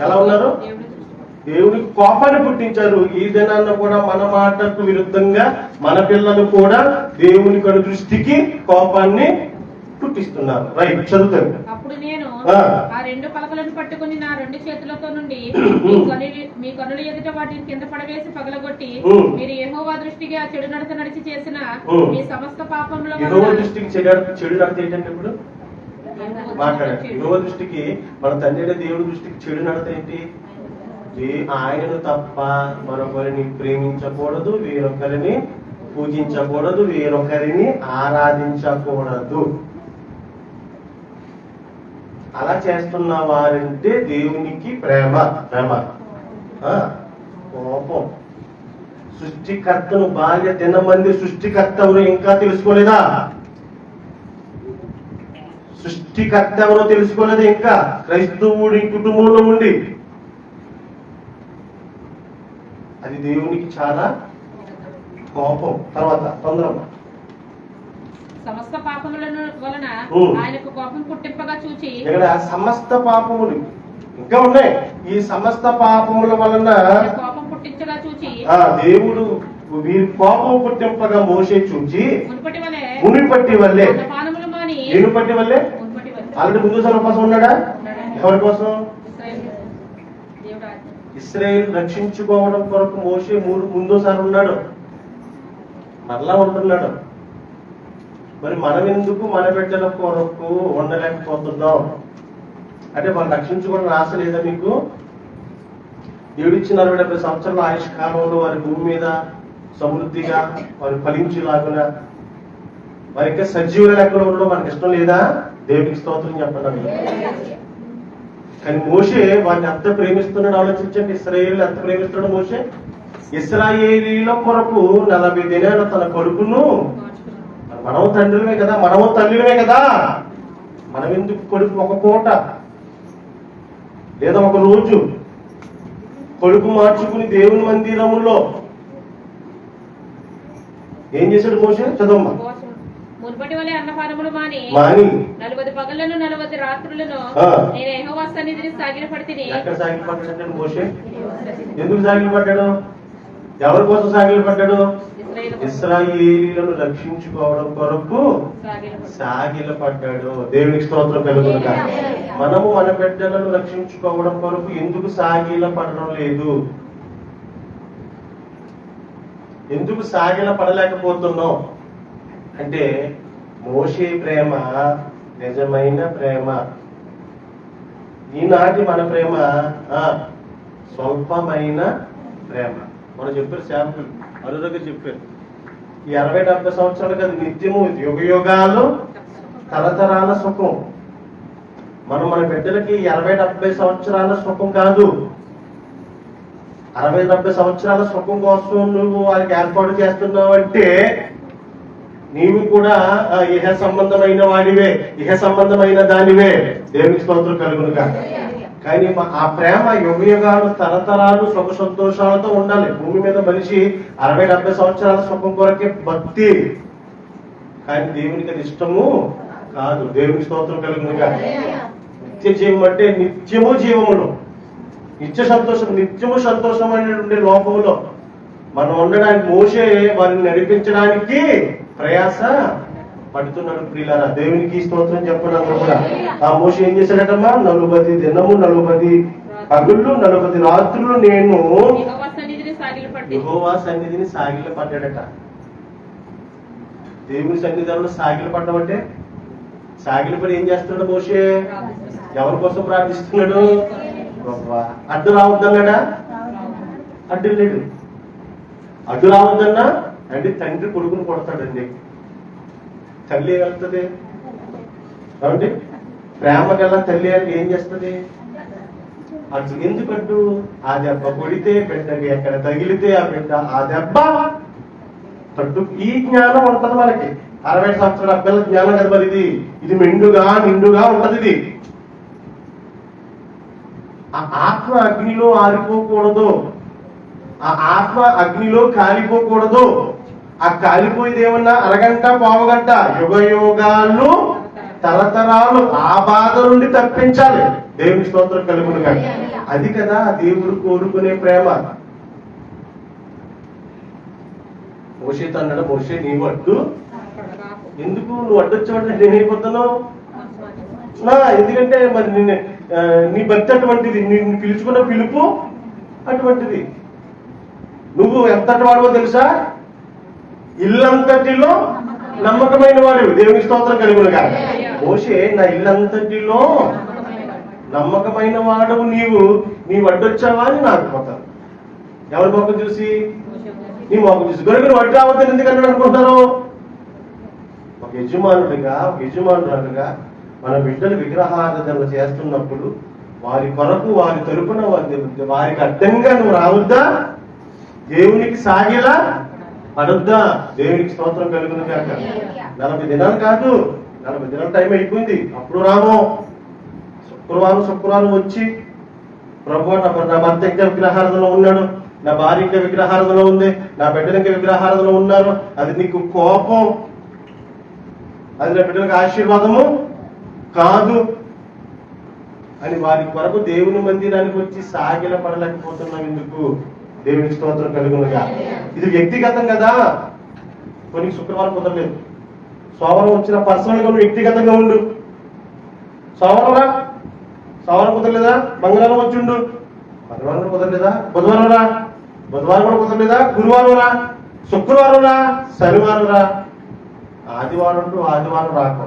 ఎలా ఉన్నారు? దేవునికి కోపాన్ని పుట్టించారు. ఈ దినాన్న కూడా మన మాటకు విరుద్ధంగా మన పిల్లలు కూడా దేవుని దృష్టికి కోపాన్ని పుట్టిస్తున్నారు. రైట్, చదువుతారు. అప్పుడు నేను ఆ రెండు పలకలను పట్టుకుని నా రెండు చేతులతో నుండి మీ కనుల ఎదుట వాటిని కింద పడవేసి పగలగొట్టి, మీరు యెహోవా దృష్టికి ఆ చెడు నడత నడిచి చేసిన మీ సమస్త పాపంలో దృష్టికి చెడు నడత ఏంటంటే ఇప్పుడు మాట్లాడారు. యెహోవా దృష్టికి, మన తండ్రి దేవుడి దృష్టికి చెడు నడత ఏంటి? ఆయనను తప్ప మరొకరిని ప్రేమించకూడదు, వేరొకరిని పూజించకూడదు, వేరొకరిని ఆరాధించకూడదు. అలా చేస్తున్న వారంటే దేవునికి ప్రేమ ప్రేమ కోపం. సృష్టికర్తను భార్య తినమంది సృష్టికర్త ఎవరు ఇంకా తెలుసుకోలేదా? సృష్టికర్త ఎవరో తెలుసుకోలేదు ఇంకా. క్రైస్తవుడి కుటుంబంలో ఉండి అది దేవునికి చాలా కోపం. తర్వాత తొందర సమస్త పాపములను వలన ఆయనకు కోపం పుట్టింపగా చూచి, ఇక్కడ సమస్త పాపములు ఇంకా ఉన్నాయి. ఈ సమస్త పాపముల వలన కోపం పుట్టించగా చూచి దేవుడు వీరి కోపం పుట్టింపగా మోషే చూచి మునిపట్టి వల్లే ఏనుపట్టి వల్లే ఆల్రెడీ ముందుసారి కోసం ఉన్నాడా? ఎవరి కోసం? ఇశ్రాయేలు రక్షించుకోవడం కొరకు మోషే ముందోసారి ఉన్నాడు, మరలా ఉంటున్నాడు. మరి మనం ఎందుకు మన బిడ్డల కొరకు ఉండలేకపోతున్నాం? అంటే వాళ్ళు రక్షించుకోవడం ఆశ లేదా మీకు? 770 సంవత్సరాల ఆయుష్ కాలంలో వారి భూమి మీద సమృద్ధిగా వారు ఫలించేలాగున వారి ఇంకా సజీవుల లెక్కలో ఉండడం మనకి ఇష్టం లేదా? దేవునికి స్తోత్రం చెప్పండి. కానీ మోషే వారిని ఎంత ప్రేమిస్తున్నాడు ఆలోచించండి. ఇశ్రాయేలు ఎంత ప్రేమిస్తున్నాడు మోషే? ఇశ్రాయేలీల కొరకు 40 దినాలు తన కొడుకును, మనము తండ్రిమే కదా, మనము తల్లిమే కదా, మనం ఎందుకు కొడుకు ఒక పూట లేదా ఒక రోజు కొడుకు మార్చుకుని దేవుని మందిరములో ఏం చేశాడు మోషే? చదవమ్మా. మునుపటి వలె అన్నపానములు మాని 40 పగళ్లను 40 రాత్రులను నేను యెహోవా సన్నిధిని సాగిలపడితిని. ఎక్కడ సాగిలపడ్డాడు మోషే? ఎందుకు సాగిలపడ్డాడు? ఎవరి కోసం సాగిలపడ్డాడు? ఇశ్రాయేలీయులను రక్షించుకోవడం కొరకు సాగిలపడ్డాడు. దేవునికి స్తోత్రం కలుగును గాక. మనము మన బిడ్డలను రక్షించుకోవడం కొరకు ఎందుకు సాగిలపడడం లేదు? ఎందుకు సాగిలపడలేకపోతున్నాం అంటే మోషే ప్రేమ నిజమైన ప్రేమ. ఈనాటి మన ప్రేమ స్వల్పమైన ప్రేమ. మనం చెప్పారు సేవకులు, అనురగా చెప్పారు. ఈ 60-70 సంవత్సరాలు కాదు, నిత్యము యుగ యుగాలు తరతరాల సుఖం. మనం మన బిడ్డలకి 60-70 సంవత్సరాల సుఖం కాదు, 60-70 సంవత్సరాల సుఖం కోసం నువ్వు వాళ్ళకి ఏర్పాటు చేస్తున్నావు అంటే నీవు కూడా ఇహ సంబంధమైన వాడివే, ఇహ సంబంధమైన దానివే. దేవునికి స్తోత్రం కలుగునుగా. కానీ ఆ ప్రేమ యుగ యుగాలు తరతరాలు సుఖ సంతోషాలతో ఉండాలి. భూమి మీద మనిషి 60-70 సంవత్సరాల సుఖం కొరకే భక్తి, కానీ దేవునికి అది ఇష్టము కాదు. దేవునికి స్తోత్రం కలుగునుగా. నిత్య జీవం అంటే నిత్యము జీవములో, నిత్య సంతోషం, నిత్యము సంతోషమైనటువంటి లోకములో మనం ఉండడానికి మోషే వారిని నడిపించడానికి ప్రయాస పడుతున్నాడు. ప్రియులారా, దేవునికి స్తోత్రం చెప్పినందుకు కూడా ఆ మోషే ఏం చేశాడటమ్మా? 40 దినము 40 పగుళ్ళు 40 రాత్రులు నేను యెహోవా సన్నిధిని సాగిల పడ్డాడట. దేవుని సన్నిధానంలో సాగిల పడ్డం అంటే, సాగిల పడి ఏం చేస్తున్నాడు మోషే? ఎవరి కోసం ప్రార్థిస్తున్నాడు? అడ్డు రావద్దన్నాడా? అడ్డు లేడు. అడ్డు రావద్దన్నా అంటే తండ్రి కొడుకుని కొడతాడండి. తల్లి వెళ్తుంది కాబట్టి ప్రేమ గల తల్లి అంటే ఏం చేస్తుంది? అటు ఎందుకు అడ్డు? ఆ దెబ్బ కొడితే బిడ్డకి ఎక్కడ తగిలితే ఆ బిడ్డ ఆ దెబ్బ తట్టు. ఈ జ్ఞానం ఉంటుంది మనకి. 60 సంవత్సరాల అబ్బాయిల జ్ఞానం కదా మరి ఇది. ఇది నిండుగా ఉంటది. ఇది ఆ ఆత్మ అగ్నిలో ఆరిపోకూడదు, ఆ ఆత్మ అగ్నిలో కాలిపోకూడదు. ఆ కాలిపోయేది ఏమన్నా అరగంట పావుగంట, యుగ యుగాలు తరతరాలు ఆ బాధ నుండి తప్పించాలి. దేవుని స్తోత్రం కలుగునుగా. అది కదా దేవుడు కోరుకునే ప్రేమ. మోషేతో అన్నాడు, మోషే నీవు అడ్డు ఎందుకు? నువ్వు అడ్డొచ్చావంటే నేనైపోతున్నావు. ఎందుకంటే మరి నీ భక్తి అటువంటిది, నిన్ను పిలుచుకున్న పిలుపు అటువంటిది. నువ్వు ఎంతటి వాడవో తెలుసా? ఇల్లంతటిలో నమ్మకమైన వాడు. దేవుని స్తోత్రం కలుగునుగా. మోషే నా ఇల్లంతటిలో నమ్మకమైన వాడవు నీవు అడ్డొచ్చావా అని నాకు పోతాను. ఎవరి మొక్క చూసి? నీ మొక్క చూసి. గొడుగును వడ్డు రావద్దని ఎందుకన్నాడు అనుకుంటారు? ఒక యజమానురాలుగా మన బిడ్డలు విగ్రహారాధన చేస్తున్నప్పుడు వారి కొరకు, వారి తరపున వారికి అడ్డంగా నువ్వు రావద్దా? దేవునికి సాగిలా పడొద్దా? దేవునికి స్తోత్రం కలుగును కాక. 40 దినాలు కాదు, 40 దినాల టైం అయిపోయింది. అప్పుడు రాము. శుక్రవారం వచ్చి ప్రభు నా భర్త ఇంకా విగ్రహారాధనలో ఉన్నాడు, నా భార్య ఇంకా విగ్రహారాధనలో ఉంది, నా బిడ్డలు ఇంకా విగ్రహారాధనలో ఉన్నారు, అది నీకు కోపం, అది నా బిడ్డలకు ఆశీర్వాదము కాదు అని వారి కొరకు దేవుని మందిరానికి వచ్చి సాగిల పడలేకపోతున్నాం ఎందుకు? దేవునికి స్తోత్రం కలుగునుగా. ఇది వ్యక్తిగతం కదా. కొన్ని శుక్రవారం కుదరలేదు, సోమవారం వచ్చిన పర్సనల్ గా నువ్వు వ్యక్తిగతంగా ఉండు. సోమవారం కుదరలేదా? మంగళవారం వచ్చిండు. మంగళవారం కూడా కుదరలేదా? బుధవారం రా. బుధవారం కూడా కుదరలేదా? గురువారం రా. శుక్రవారం రా. శనివారం రా. ఆదివారం రాక.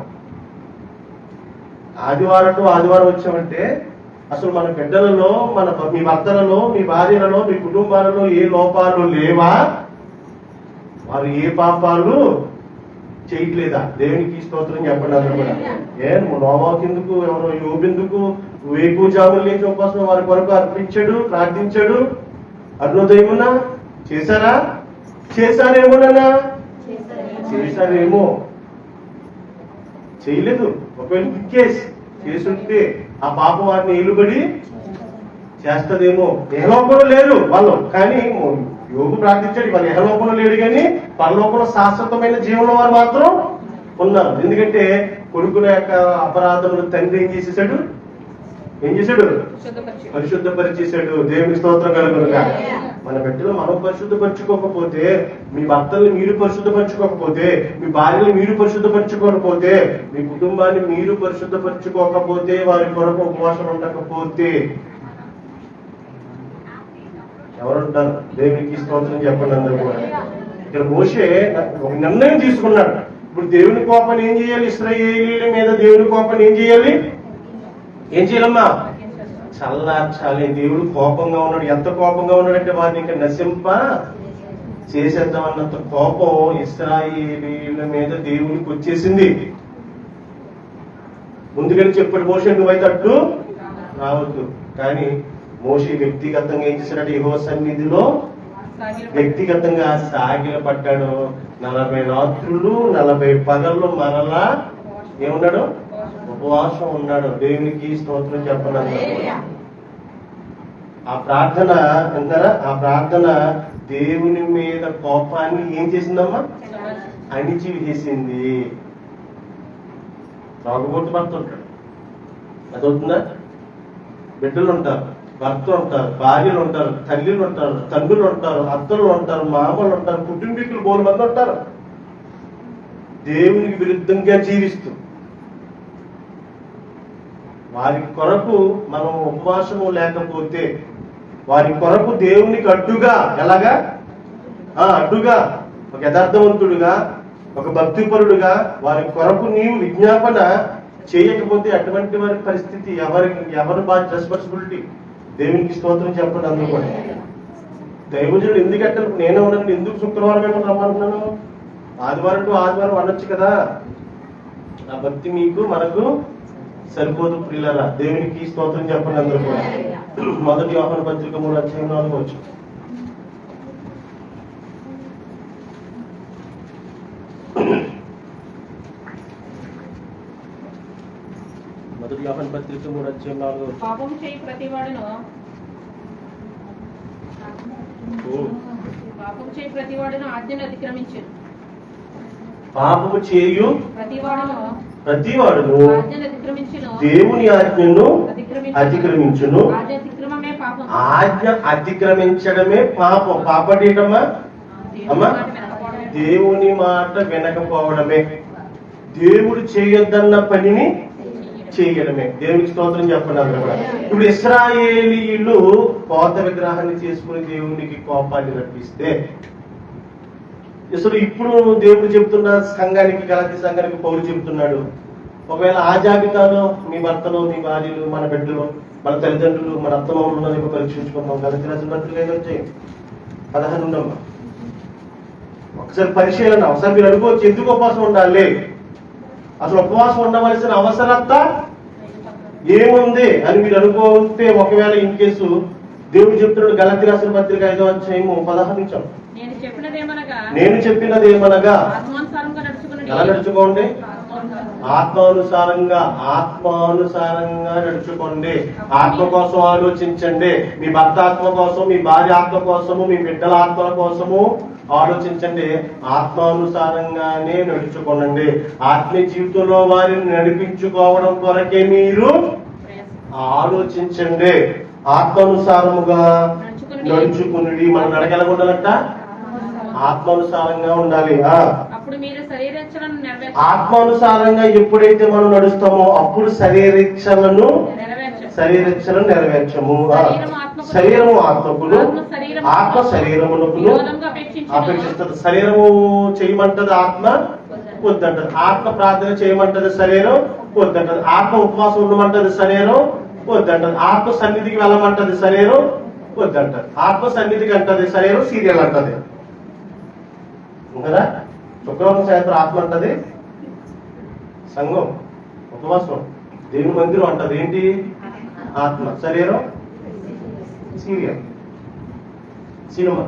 ఆదివారం వచ్చామంటే అసలు మన బిడ్డలలో, మీ భర్తలలో, మీ భార్యలలో, మీ కుటుంబాలలో ఏ లోపాలు లేవా? వారు ఏ పాపాలు చేయట్లేదా? దేవునికి స్తోత్రం చెప్పండి. అందరూ కూడా నోవాకెందుకు, ఎవరో యోబెందుకు వేకుజాములు లేచి ఉపవాసం వారి కొరకు అర్పించాడు, ప్రార్థించాడు. అరుణోదయమునా చేశారా? చేశారేమోనన్నా? చేశారేమో, చేయలేదు. ఒకవేళ చేసుంటే ఆ పాపం వారిని ఏలుబడి చేస్తదేమో. ఎహలోకంలో లేరు వాళ్ళు, కానీ యోగు ప్రార్థించాడు. వాళ్ళు ఎహలోకంలో లేడు, కానీ పరలోకంలో శాశ్వతమైన జీవనంలో వారు మాత్రం ఉన్నారు. ఎందుకంటే కొడుకుల యొక్క అపరాధములు తండ్రి ఏం చేశాడు? పరిశుద్ధపరిచేశాడు. దేవుని స్తోత్రం కలుగునుగా. మన బిడ్డలు మనం పరిశుద్ధపరచుకోకపోతే, మీ భర్తల్ని మీరు పరిశుద్ధపరచుకోకపోతే, మీ భార్యలు మీరు పరిశుద్ధపరచుకోకపోతే, మీ కుటుంబాన్ని మీరు పరిశుద్ధపరచుకోకపోతే, వారి కొరకు ఉపవాసం ఉండకపోతే ఎవరుంటారు? దేవునికి స్తోత్రం చెప్పండి అందరూ కూడా. ఇక్కడ మోషే ఒక నిర్ణయం తీసుకున్నాడు. ఇప్పుడు దేవుని కోపాన్ని ఏం చేయాలి? ఇశ్రాయేలీయుల మీద దేవుని కోపాన్ని ఏం చేయాలమ్మా? చల్లార్చాలి. దేవుడు కోపంగా ఉన్నాడు. ఎంత కోపంగా ఉన్నాడంటే వారిని ఇంకా చేసేద్దామన్నంత కోపం ఇశ్రాయేలీయుల మీద దేవునికి వచ్చేసింది. ముందుగానే చెప్పాడు మోషే నువ్వైతే అట్లు రావద్దు. కానీ మోషే వ్యక్తిగతంగా ఏం చేశాడు? యెహోవా సన్నిధిలో వ్యక్తిగతంగా సాగిల పడ్డాడు. 40 రాత్రులు 40 పగళ్ళు మరలా ఏమున్నాడు? ఉపవాసం ఉన్నాడు. దేవునికి స్తోత్రం చెప్పండి. ఆ ప్రార్థన అంటారా? ఆ ప్రార్థన దేవుని మీద కోపాన్ని ఏం చేసిందమ్మా? అణిచి వేసింది. రాగుబోతు భర్త ఉంటాడు, అదవుతుందా? బిడ్డలు ఉంటారు, భర్త ఉంటారు, భార్యలు ఉంటారు, తల్లిలు ఉంటారు, తండ్రులు ఉంటారు, అత్తలు ఉంటారు, మామలు ఉంటారు, కుటుంబీకులు బోలు మంది ఉంటారు. దేవునికి విరుద్ధంగా జీవిస్తూ వారి కొరకు మనం ఉపవాసము లేకపోతే, వారి కొరకు దేవునికి అడ్డుగా, ఎలాగా? అడ్డుగా, ఒక యథార్థవంతుడుగా, ఒక భక్తిపరుడుగా వారి కొరకు నీవు విజ్ఞాపన చేయకపోతే అటువంటి వారి పరిస్థితి ఎవరి రెస్పాన్సిబిలిటీ? దేవునికి స్తోత్రం చెప్పండి. అందరూ కూడా దైవజనుడు ఎందుకంటే నేనే ఉన్నాను, ఎందుకు శుక్రవారం ఏమో రమ్మంటున్నాను? ఆదివారం టు ఆదివారం అనొచ్చు కదా. ఆ భక్తి మీకు మనకు సరిపోదు ప్రియులారా. దేవునికి స్తోత్రం చెప్పండి అందరూ కూడా. 1 యోహాను పత్రిక 3:4 వచ్చు. యోహాను పత్రిక 3:4 వచ్చు. పాపము చేయి ప్రతివాడును ఆజ్ఞను అతిక్రమించును. పాపము చేయు ప్రతివాడును దేవుని ఆజ్ఞను అతిక్రమించును. ఆజ్ఞ అతిక్రమించడమే పాపం. పాపడేటమ్మా అమ్మా? దేవుని మాట వినకపోవడమే, దేవుడు చేయొద్దన్న పనిని చేయడమే. దేవునికి స్తోత్రం చెప్పండి అందరూ కూడా. ఇప్పుడు ఇశ్రాయేలీయులు పోత విగ్రహాన్ని చేసుకుని దేవునికి కోపాన్ని రప్పిస్తే, అసలు ఇప్పుడు దేవుడు చెప్తున్న సంఘానికి, గలతీ సంఘానికి పౌలు చెప్తున్నాడు, ఒకవేళ ఆ జాబితాలో మీ భర్తలు, మీ భార్యలు, మన బిడ్డలు, మన తల్లిదండ్రులు, మన అత్తమామలు ఉన్నది పరీక్షించుకుందాం. గలతీ రాసిన పత్రిక 5:15 ఒకసారి పరిశీలన. ఒకసారి మీరు అనుకోవచ్చు ఎందుకు ఉపవాసం ఉండాలి, అసలు ఉపవాసం ఉండవలసిన అవసరత ఏముంది అని మీరు అనుకుంటే, ఒకవేళ ఇన్ కేసు దేవుడు చెప్తున్నాడు గలతీ రాసిన పత్రిక 5:16 నేను చెప్పినదేమనగా ఎలా నడుచుకోండి? ఆత్మానుసారంగా నడుచుకోండి. ఆత్మ కోసం ఆలోచించండి. మీ భర్త ఆత్మ కోసం, మీ భార్య ఆత్మ కోసము, మీ బిడ్డల ఆత్మల కోసము ఆలోచించండి. ఆత్మానుసారంగానే నడుచుకోనండి. ఆత్మీయ జీవితంలో వారిని నడిపించుకోవడం కొరకే మీరు ఆలోచించండి. ఆత్మానుసారముగా నడుచుకుని మన నడక ఎలా ఉండాలంట? ఆత్మానుసారంగా ఉండాలి. ఆత్మానుసారంగా ఎప్పుడైతే మనం నడుస్తామో అప్పుడు శరీరేచ్ఛలను నెరవేర్చము. శరీరము ఆత్మకును, ఆత్మ శరీరమునకును అపేక్షిస్తుంది. శరీరము చేయమంటది, ఆత్మ వద్దంటది. ఆత్మ ప్రార్థన చేయమంటది, శరీరం వద్దంటది. ఆత్మ ఉపవాసం ఉండమంటది, శరీరం వద్దంటది. ఆత్మ సన్నిధికి వెళ్ళమంటది, శరీరం వద్దంటది. ఆత్మ సన్నిధికి అంటది, శరీరం సీరియల్ అంటది కదా. శుక్రవారం సాయంత్రం ఆత్మ అంటది సంఘం, ఉపవాసం, దేవుని మందిరం అంటది ఏంటి? ఆత్మ. శరీరం సీరియల్, సినిమా,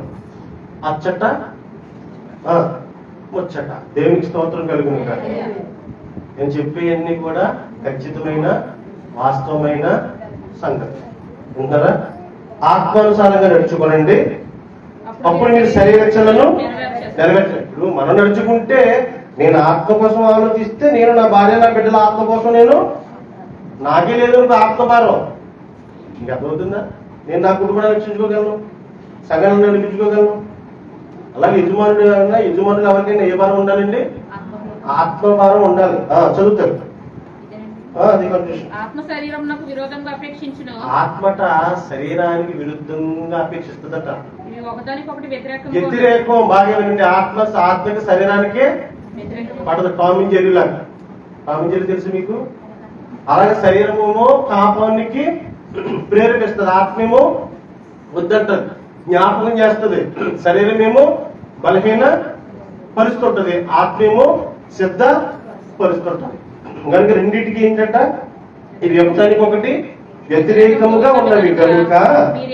అచ్చట ముచ్చట. దేవునికి స్తోత్రం కలుగును కాదు. నేను చెప్పేవన్నీ కూడా ఖచ్చితమైన వాస్తవమైన సంగతి. ఉంటారా? ఆత్మానుసారంగా నడుచుకోనండి, అప్పుడు మీరు శరీరక్షణను నెరవేర్చాలి. ఇప్పుడు మనం నడుచుకుంటే, నేను ఆత్మ కోసం ఆలోచిస్తే, నేను నా భార్య, నా బిడ్డల ఆత్మ కోసం నేను, నాకే లేదు ఆత్మభారం. మీకు అర్థమవుతుందా? నేను నా కుటుంబాన్ని రక్షించుకోగలను, సంఘాలను నడిపించుకోగలను. అలాగే యజమానులు ఎవరికైనా ఏ భారం ఉండాలండి? ఆత్మభారం ఉండాలి. చదువుతారు. ఆత్మట శరీరానికి విరుద్ధంగా అపేక్షిస్తుందట. వ్యతిరేకం. బాగా వినండి. ఆత్మకి శరీరానికే పడదు. టామ్ అండ్ జెర్రీ లాగా. టామ్ అండ్ జెర్రీ తెలుసు మీకు? అలాగే శరీరమేమో పాపానికి ప్రేరేపిస్తుంది, ఆత్మేమో వద్దంటది, జ్ఞాపకం చేస్తుంది. శరీరమేమో బలహీన పరుస్తుంటది, ఆత్మేమో సిద్ధ పరుస్తుంటది. కనుక రెండింటికి ఏంటంట, ఇది ఒకదానికి ఒకటి వ్యతిరేకముగా ఉన్నవి కనుక మీరు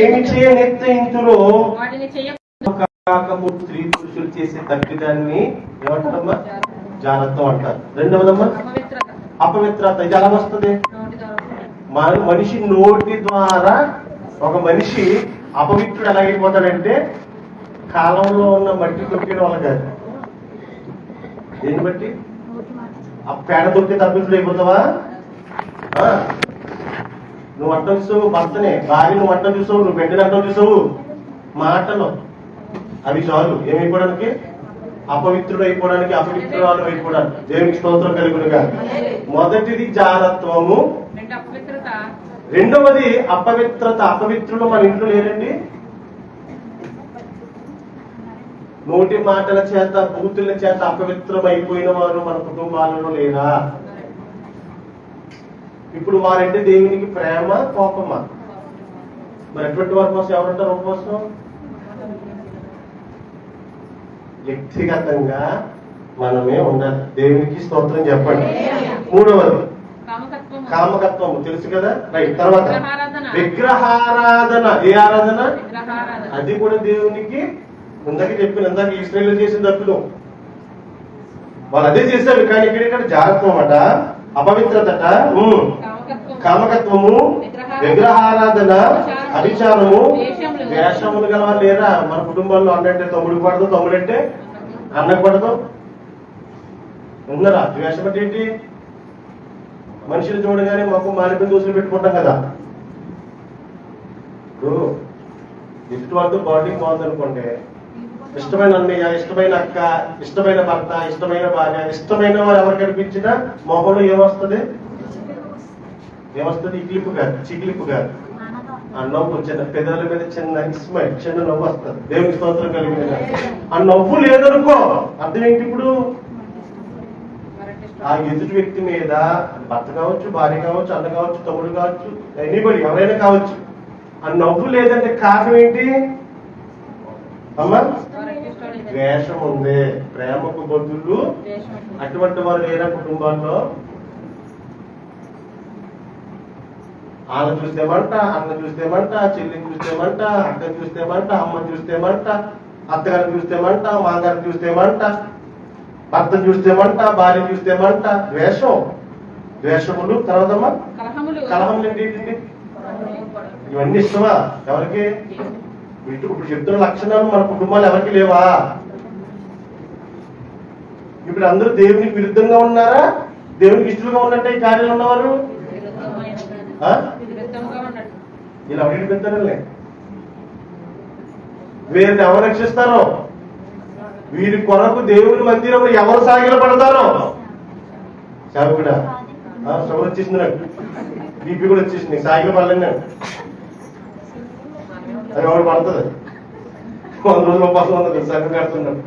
ఏమి చేయనిత్తింతురో స్త్రీ పురుషులు చేసే తప్పిదాన్ని ఏమంటారమ్మా, జాగ్రత్తం అంటారు. రెండవదమ్మా అపవిత్రత. ఇది ఎలా వస్తుంది? మనిషి నోటి ద్వారా ఒక మనిషి అపవిత్రుడు ఎలాగైపోతాడంటే కాలంలో ఉన్న మట్టి తొక్కిన వల్ల కాదు, దేన్ని బట్టి ఆ పేడ తొక్కి తప్పించుడు అయిపోతావా? నువ్వు అంటం చూసావు భర్తనే, భార్య నువ్వు అంటం చూసావు, నువ్వు బిడ్డని అంటం చూసావు, మాటలు అవి చాలు ఏమైపోవడానికి, అపవిత్రుడు అయిపోవడానికి, అపవిత్రురాలు అయిపోవడానికి. దేవునికి స్తోత్రం కలుగునుగా. మొదటిది జారత్వము, రెండవది అపవిత్రత. అపవిత్రులు మన ఇంట్లో లేరండి. నోటి మాటల చేత బూతుల చేత అపవిత్రం అయిపోయిన వారు మన కుటుంబాలలో లేరా? ఇప్పుడు వారంటే దేవునికి ప్రేమ కోపమా? మరి ఎటువంటి వారి కోసం ఎవరంటారు ఉపవాసం? వ్యక్తిగతంగా మనమే ఉండాలి. దేవునికి స్తోత్రం చెప్పండి. మూడవది కామకత్వము, తెలుసు కదా, రైట్. తర్వాత విగ్రహారాధన. ఏ ఆరాధన? అది కూడా దేవునికి ఇందాక చెప్పిన, ఇందాక ఇశ్రాయేలు చేసిన తప్పులు వాళ్ళు అదే చేశారు. కానీ ఇక్కడ జాగ్రత్త అన్నమాట, అపవిత్రతట, కామకత్వము, విగ్రహారాధన, అభిచారము, వేషములు గలవారు లేరా మన కుటుంబాల్లో? అన్నంటే తమ్ముడికి పడదు, తమ్ముడంటే అన్నకు పడదు. ఉన్నారా? ద్వేషం అంటే ఏంటి? మనుషులు చూడగానే మాకు మాలిపోయిన దోశలు పెట్టుకుంటాం కదా. ఇప్పుడు ఎదుటి వాళ్ళతో బాండింగ్ బాగుందనుకోండి, ఇష్టమైన అన్నయ్య, ఇష్టమైన అక్క, ఇష్టమైన భర్త, ఇష్టమైన భార్య, ఇష్టమైన వారు ఎవరు కనిపించినా మొహంలో ఏమొస్తుంది? ఇక్లిప్పు కాదు, చిక్లిప్పు కాదు, ఆ నవ్వు, చిన్న పెదాల మీద చిన్న స్మైల్, చిన్న నవ్వు వస్తుంది. దేవునికి స్తోత్రం కలిగిన. ఆ నవ్వు లేదనుకో అర్థం ఏంటి? ఇప్పుడు ఆ ఎదుటి వ్యక్తి మీద, భర్త కావచ్చు, భార్య కావచ్చు, అన్న కావచ్చు, తమ్ముడు కావచ్చు, ఎనీబడి ఎవరైనా కావచ్చు, ఆ నవ్వు లేదంటే కారణం ఏంటి అమ్మా? ద్వేషం ఉంది, ప్రేమకు బదులు. అటువంటి వారు లేరా కుటుంబాల్లో? ఆమె చూస్తేమంట, అన్న చూస్తేమంట, చెల్లిని చూస్తేమంట, అక్కని చూస్తేమంట, అమ్మని చూస్తేమంట, అత్తగారిని చూస్తేమంట, మాగారిని చూస్తేమంట, భర్తను చూస్తేమంట, భార్య చూస్తేమంట. ద్వేషములు. తర్వాతమ్మా కలహములు. ఏంటి? ఇవన్నీ ఇష్టమా ఎవరికి? ఇప్పుడు చెప్తున్న లక్షణాలు మన కుటుంబాలు ఎవరికి లేవా? ఇప్పుడు అందరూ దేవునికి విరుద్ధంగా ఉన్నారా? దేవునికి ఇష్టంగా ఉన్నట్టే ఈ కార్యాలు ఉన్నవారు ఇలా అడిగి పెడతారులే. వీరిని ఎవరు రక్షిస్తారో, వీరి కొరకు దేవుని మందిరంలో ఎవరు సాగిల పడతారో. సేవకుడా షుగర్ వచ్చేసింది, నాకు బీపీ కూడా వచ్చేసింది, సాగిల పడలేను. అది ఎవరు పడుతుంది? 100 రోజులు ఉపవాసం ఉన్నది, సగం కడుతున్నాడు.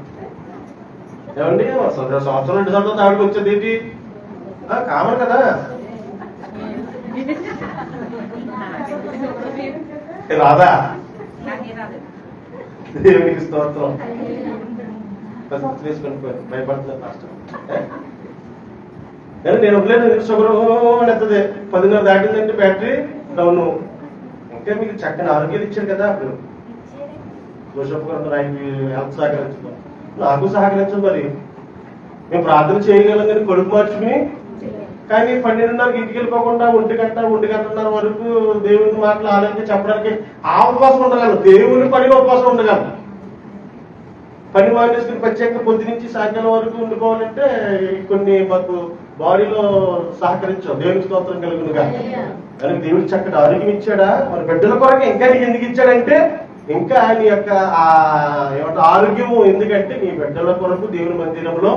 ఏమండి సంవత్సరం 2 సంవత్సరాలు ఆవిడకి వచ్చేది ఏంటి? కామన్ కదా. రాదా? దేవునికి స్తోత్రం. వేసుకొని భయపడుతున్నా కష్టం. నేను వదిలేదు, షుగర్ ఎత్తది. 10:30 దాటిందంటే బ్యాటరీ డౌన్. ఇంకా మీకు చక్కని ఆరోగ్యాలు ఇచ్చారు కదా. అప్పుడు జోసఫ్ గారు ఆయనకి హెల్త్ సహకరించు, నాకు సహకరించు. మరి మేము ప్రార్థన చేయగలం కానీ కడుపు మార్చుకుని, కానీ 12:30కి ఇంటికి వెళ్ళిపోకుండా 1 గంటన్నర వరకు దేవుని మాటలు ఆలోచించి చెప్పడానికి ఆ ఉపవాసం ఉండగలను. దేవుని పనిలో ఉపవాసం ఉండగలను. పని మానేసుకుని ప్రత్యేకంగా పొద్దు నుంచి సాయంకాలం వరకు ఉండుకోవాలంటే కొన్ని మాకు బాడీలో సహకరించాం. దేవునికి స్తోత్రం కలుగునుగా. కానీ దేవుడు చక్కటి ఆరోగ్యం ఇచ్చాడా? మరి బిడ్డల కొరకు ఇంకా నీకు ఎందుకు ఇచ్చాడంటే, ఇంకా నీ యొక్క ఆరోగ్యము ఎందుకంటే నీ బిడ్డల కొరకు దేవుని మందిరంలో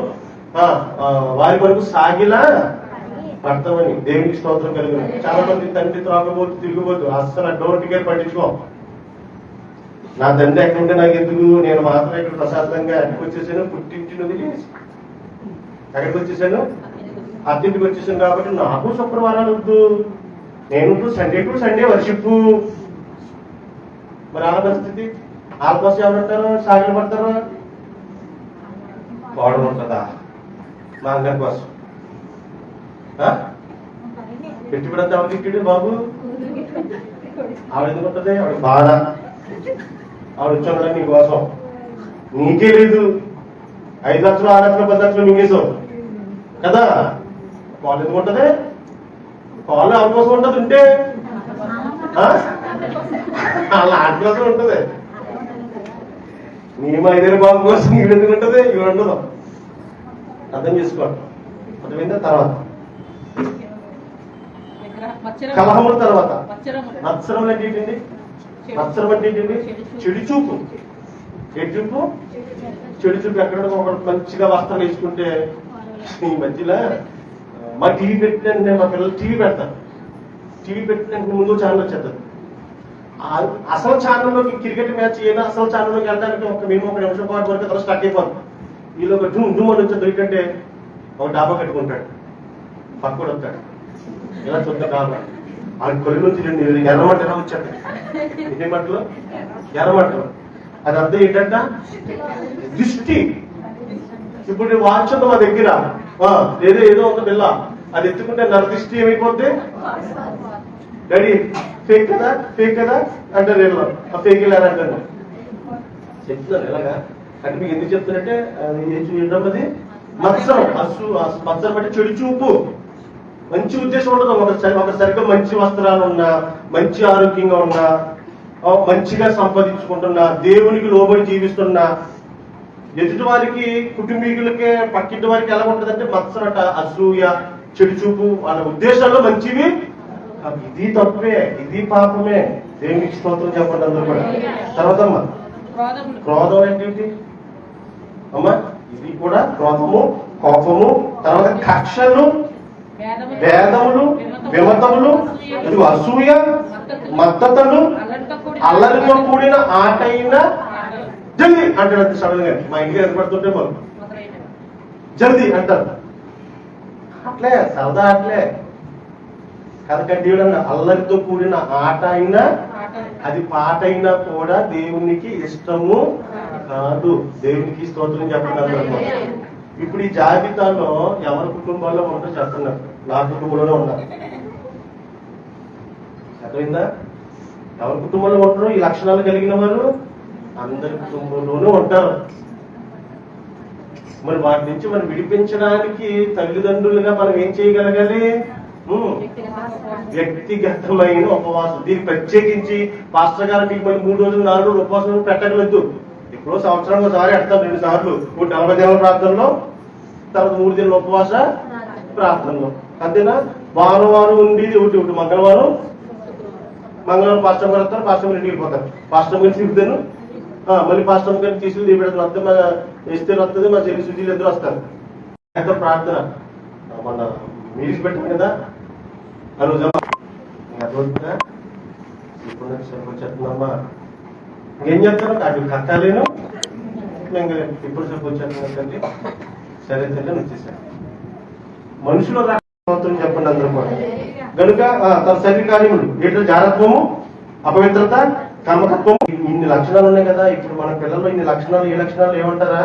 వారి కొరకు సాగిలా పడతామని. దేవునికి స్తోత్రం కలుగును. చాలా మంది తండ్రి త్రాగబోతు, తిరిగిపోతు, అస్సలు డోర్ టికెట్ పట్టించుకో. నా తండ్రి ఎక్కడుంటే నాకు ఎందుకు, నేను మాత్రం ఇక్కడ ప్రశాంతంగా ఎక్కడికి వచ్చేసాను, పుట్టింటిని వదిలి ఎక్కడికి వచ్చేసాను, అత్తింటికి వచ్చేసాను. కాబట్టి నాకు శుక్రవారాలు వద్దు, నేను సండే టు సండే వర్షిప్. మరి ఆ పరిస్థితి వాళ్ళ కోసం ఎవరుంటారు? సాగిలు పడతారు. కోడలు ఉంటుందా మా అంగన్ కోసం? పెట్టి పెడతా ఎవరికి ఇట్టిడు బాబు? ఆవిడ ఎందుకు ఉంటుంది? ఆవిడ బాధ. ఆవిడ వచ్చాడు నీ కోసం, నీకే లేదు. 5 లక్షలు 6 లక్షలు 10 లక్షలు మింగేసావు కదా. కాల్ ఎందుకు ఉంటుంది? కాల్ ఎవరి కోసం ఉంటుంది? ఉంటే వాళ్ళ ఆట కోసం ఉంటుంది. నీ మా 5 బాబు కోసం ఈవిడ ఎందుకు ఉంటుంది? ఈవిడ ఉండదు. అర్థం చేసుకోండి. అర్థమైందా? తర్వాత కలహముల తర్వాత మత్సరం అంటే ఏంటండి? మత్సరం అంటే ఏంటండి? చెడు చూపు. చెడు చూపు. చెడు చూపు ఎక్కడ ఒకటి మంచిగా వస్త్రాలు వేసుకుంటే ఈ మధ్యలో మా టీవీ పెట్టినంటే మా పిల్లలు టీవీ పెడతారు. టీవీ పెట్టినంటే ముందు ఛానల్ వచ్చేస్తారు. అసలు ఛానల్లోకి క్రికెట్ మ్యాచ్ అయినా అసలు ఛానల్లోకి వెళ్ళడానికి మేము 1 నిమిషం పాటు వరకు అతను స్టార్ట్ అయిపోతాం. వీళ్ళు ఒక జూమ్ అని వచ్చేది. ఎందుకంటే ఒక డాబా కట్టుకుంటాడు, పక్కడు వస్తాడు, ఇలా చూద్దాం కావాలి. ఆ కొలి నుంచి ఎర్రమట్ట ఎలా వచ్చాడు? ఇదేమట్లు ఎర్రమట్టలు. అది అర్థం ఏంటంట? దృష్టి. ఇప్పుడు వాచ్ ఉంది మా దగ్గర, ఏదో ఒక పిల్ల అది ఎత్తుకుంటే నరదృష్టి ఏమైపోద్ది? డాడీ ఫేక్ కదా, ఫేక్ కదా అంటారు. వీళ్ళు ఆ ఫేక్ ఇలా అంటారు. చెప్తున్నారు ఎలాగా అంటే మీకు ఎందుకు చెప్తారంటే ఏంటో అది మత్సరం. మత్సరం అంటే చెడు చూపు. మంచి ఉద్దేశం ఉండదు. ఒక సరిగ్గా మంచి వస్త్రాలు ఉన్నా, మంచి ఆరోగ్యంగా ఉన్నా, మంచిగా సంపాదించుకుంటున్నా, దేవునికి లోబడి జీవిస్తున్నా, ఎదుటి వారికి కుటుంబీకులకే పక్కింటి వారికి ఎలా ఉంటుందంటే మత్సరట, అసూయ, చెడు చూపు. వాళ్ళ ఉద్దేశాల్లో మంచివి. ఇది తప్పే, ఇది పాపమే. దేవునికి స్తోత్రం చెప్పండి అందరూ కూడా. తర్వాత అమ్మా క్రోధం ఏంటి అమ్మా? ఇది కూడా క్రోధము, కోపము, తర్వాత కక్షలు, భేదములు, విమతములు, ఇది అసూయ, మద్దతులు, అల్లరితో కూడిన ఆట అయినా జల్దీ అంటాడు. సడన్ గా మా ఇంటికి ఏర్పడుతుంటే మనం జల్దీ అంటారు. అట్లే సరదా అట్లే కదకండి. అల్లరితో కూడిన ఆట అయినా, అది పాట అయినా కూడా దేవునికి ఇష్టము కాదు. దేవునికి స్తోత్రం చెప్పగలరు. ఇప్పుడు ఈ జాబితాలో ఎవరి కుటుంబాల్లో ఉంటో చేస్తున్నారు. నా కుటుంబంలోనే ఉన్నారు. అర్థమైందా? ఎవరి కుటుంబంలో ఉంటారో ఈ లక్షణాలు కలిగిన వారు అందరి కుటుంబంలోనూ ఉంటారు. మరి వాటి నుంచి మనం విడిపించడానికి తల్లిదండ్రులుగా మనం ఏం చేయగలగాలి? వ్యక్తిగతమైన ఉపవాసం. దీన్ని ప్రత్యేకించి పాస్టర్ గారికి మళ్ళీ 3 రోజులు 4 రోజులు ఉపవాసం పెట్టగలదు. ఇప్పుడు సంవత్సరం ఒకసారి పెడతాం 2 సార్లు. 40 దినాల ప్రార్థనలో, తర్వాత 3 దినాల ఉపవాస ప్రార్థనలో. అంతేనా? వారం ఉండి ఒకటి మంగళవారం పాస్టర్ గారు వస్తారు, పాస్టర్ ఇంటికి వెళ్ళిపోతారు. పాస్టర్ గారిని తిరుగుతాను, మళ్ళీ పాస్టర్ గారిని తీసుకుని పెడతాను. వస్తే మా ఇస్తే వస్తుంది, మా చెల్లి సుజీలు ఇద్దరు వస్తారు. ప్రార్థన మన మీల్స్ పెట్టాం కదా ఆ రోజు. ఇప్పుడు సరిపోతుందమ్మా. ఇంకేం చెప్తాను? అటు కట్టాలేను ఇప్పుడు సరిపోతుంది. సరే సరే వచ్చేసాను. మనుషులు రాత్రం చెప్పండి అందరూ కూడా. కనుక తన శరీర కార్యములు ఏంటో జాగ్రత్తము, అపవిత్రత, కర్మతత్వము, ఇన్ని లక్షణాలు ఉన్నాయి కదా. ఇప్పుడు మన పిల్లల్లో ఇన్ని లక్షణాలు, ఏ లక్షణాలు ఏమంటారా?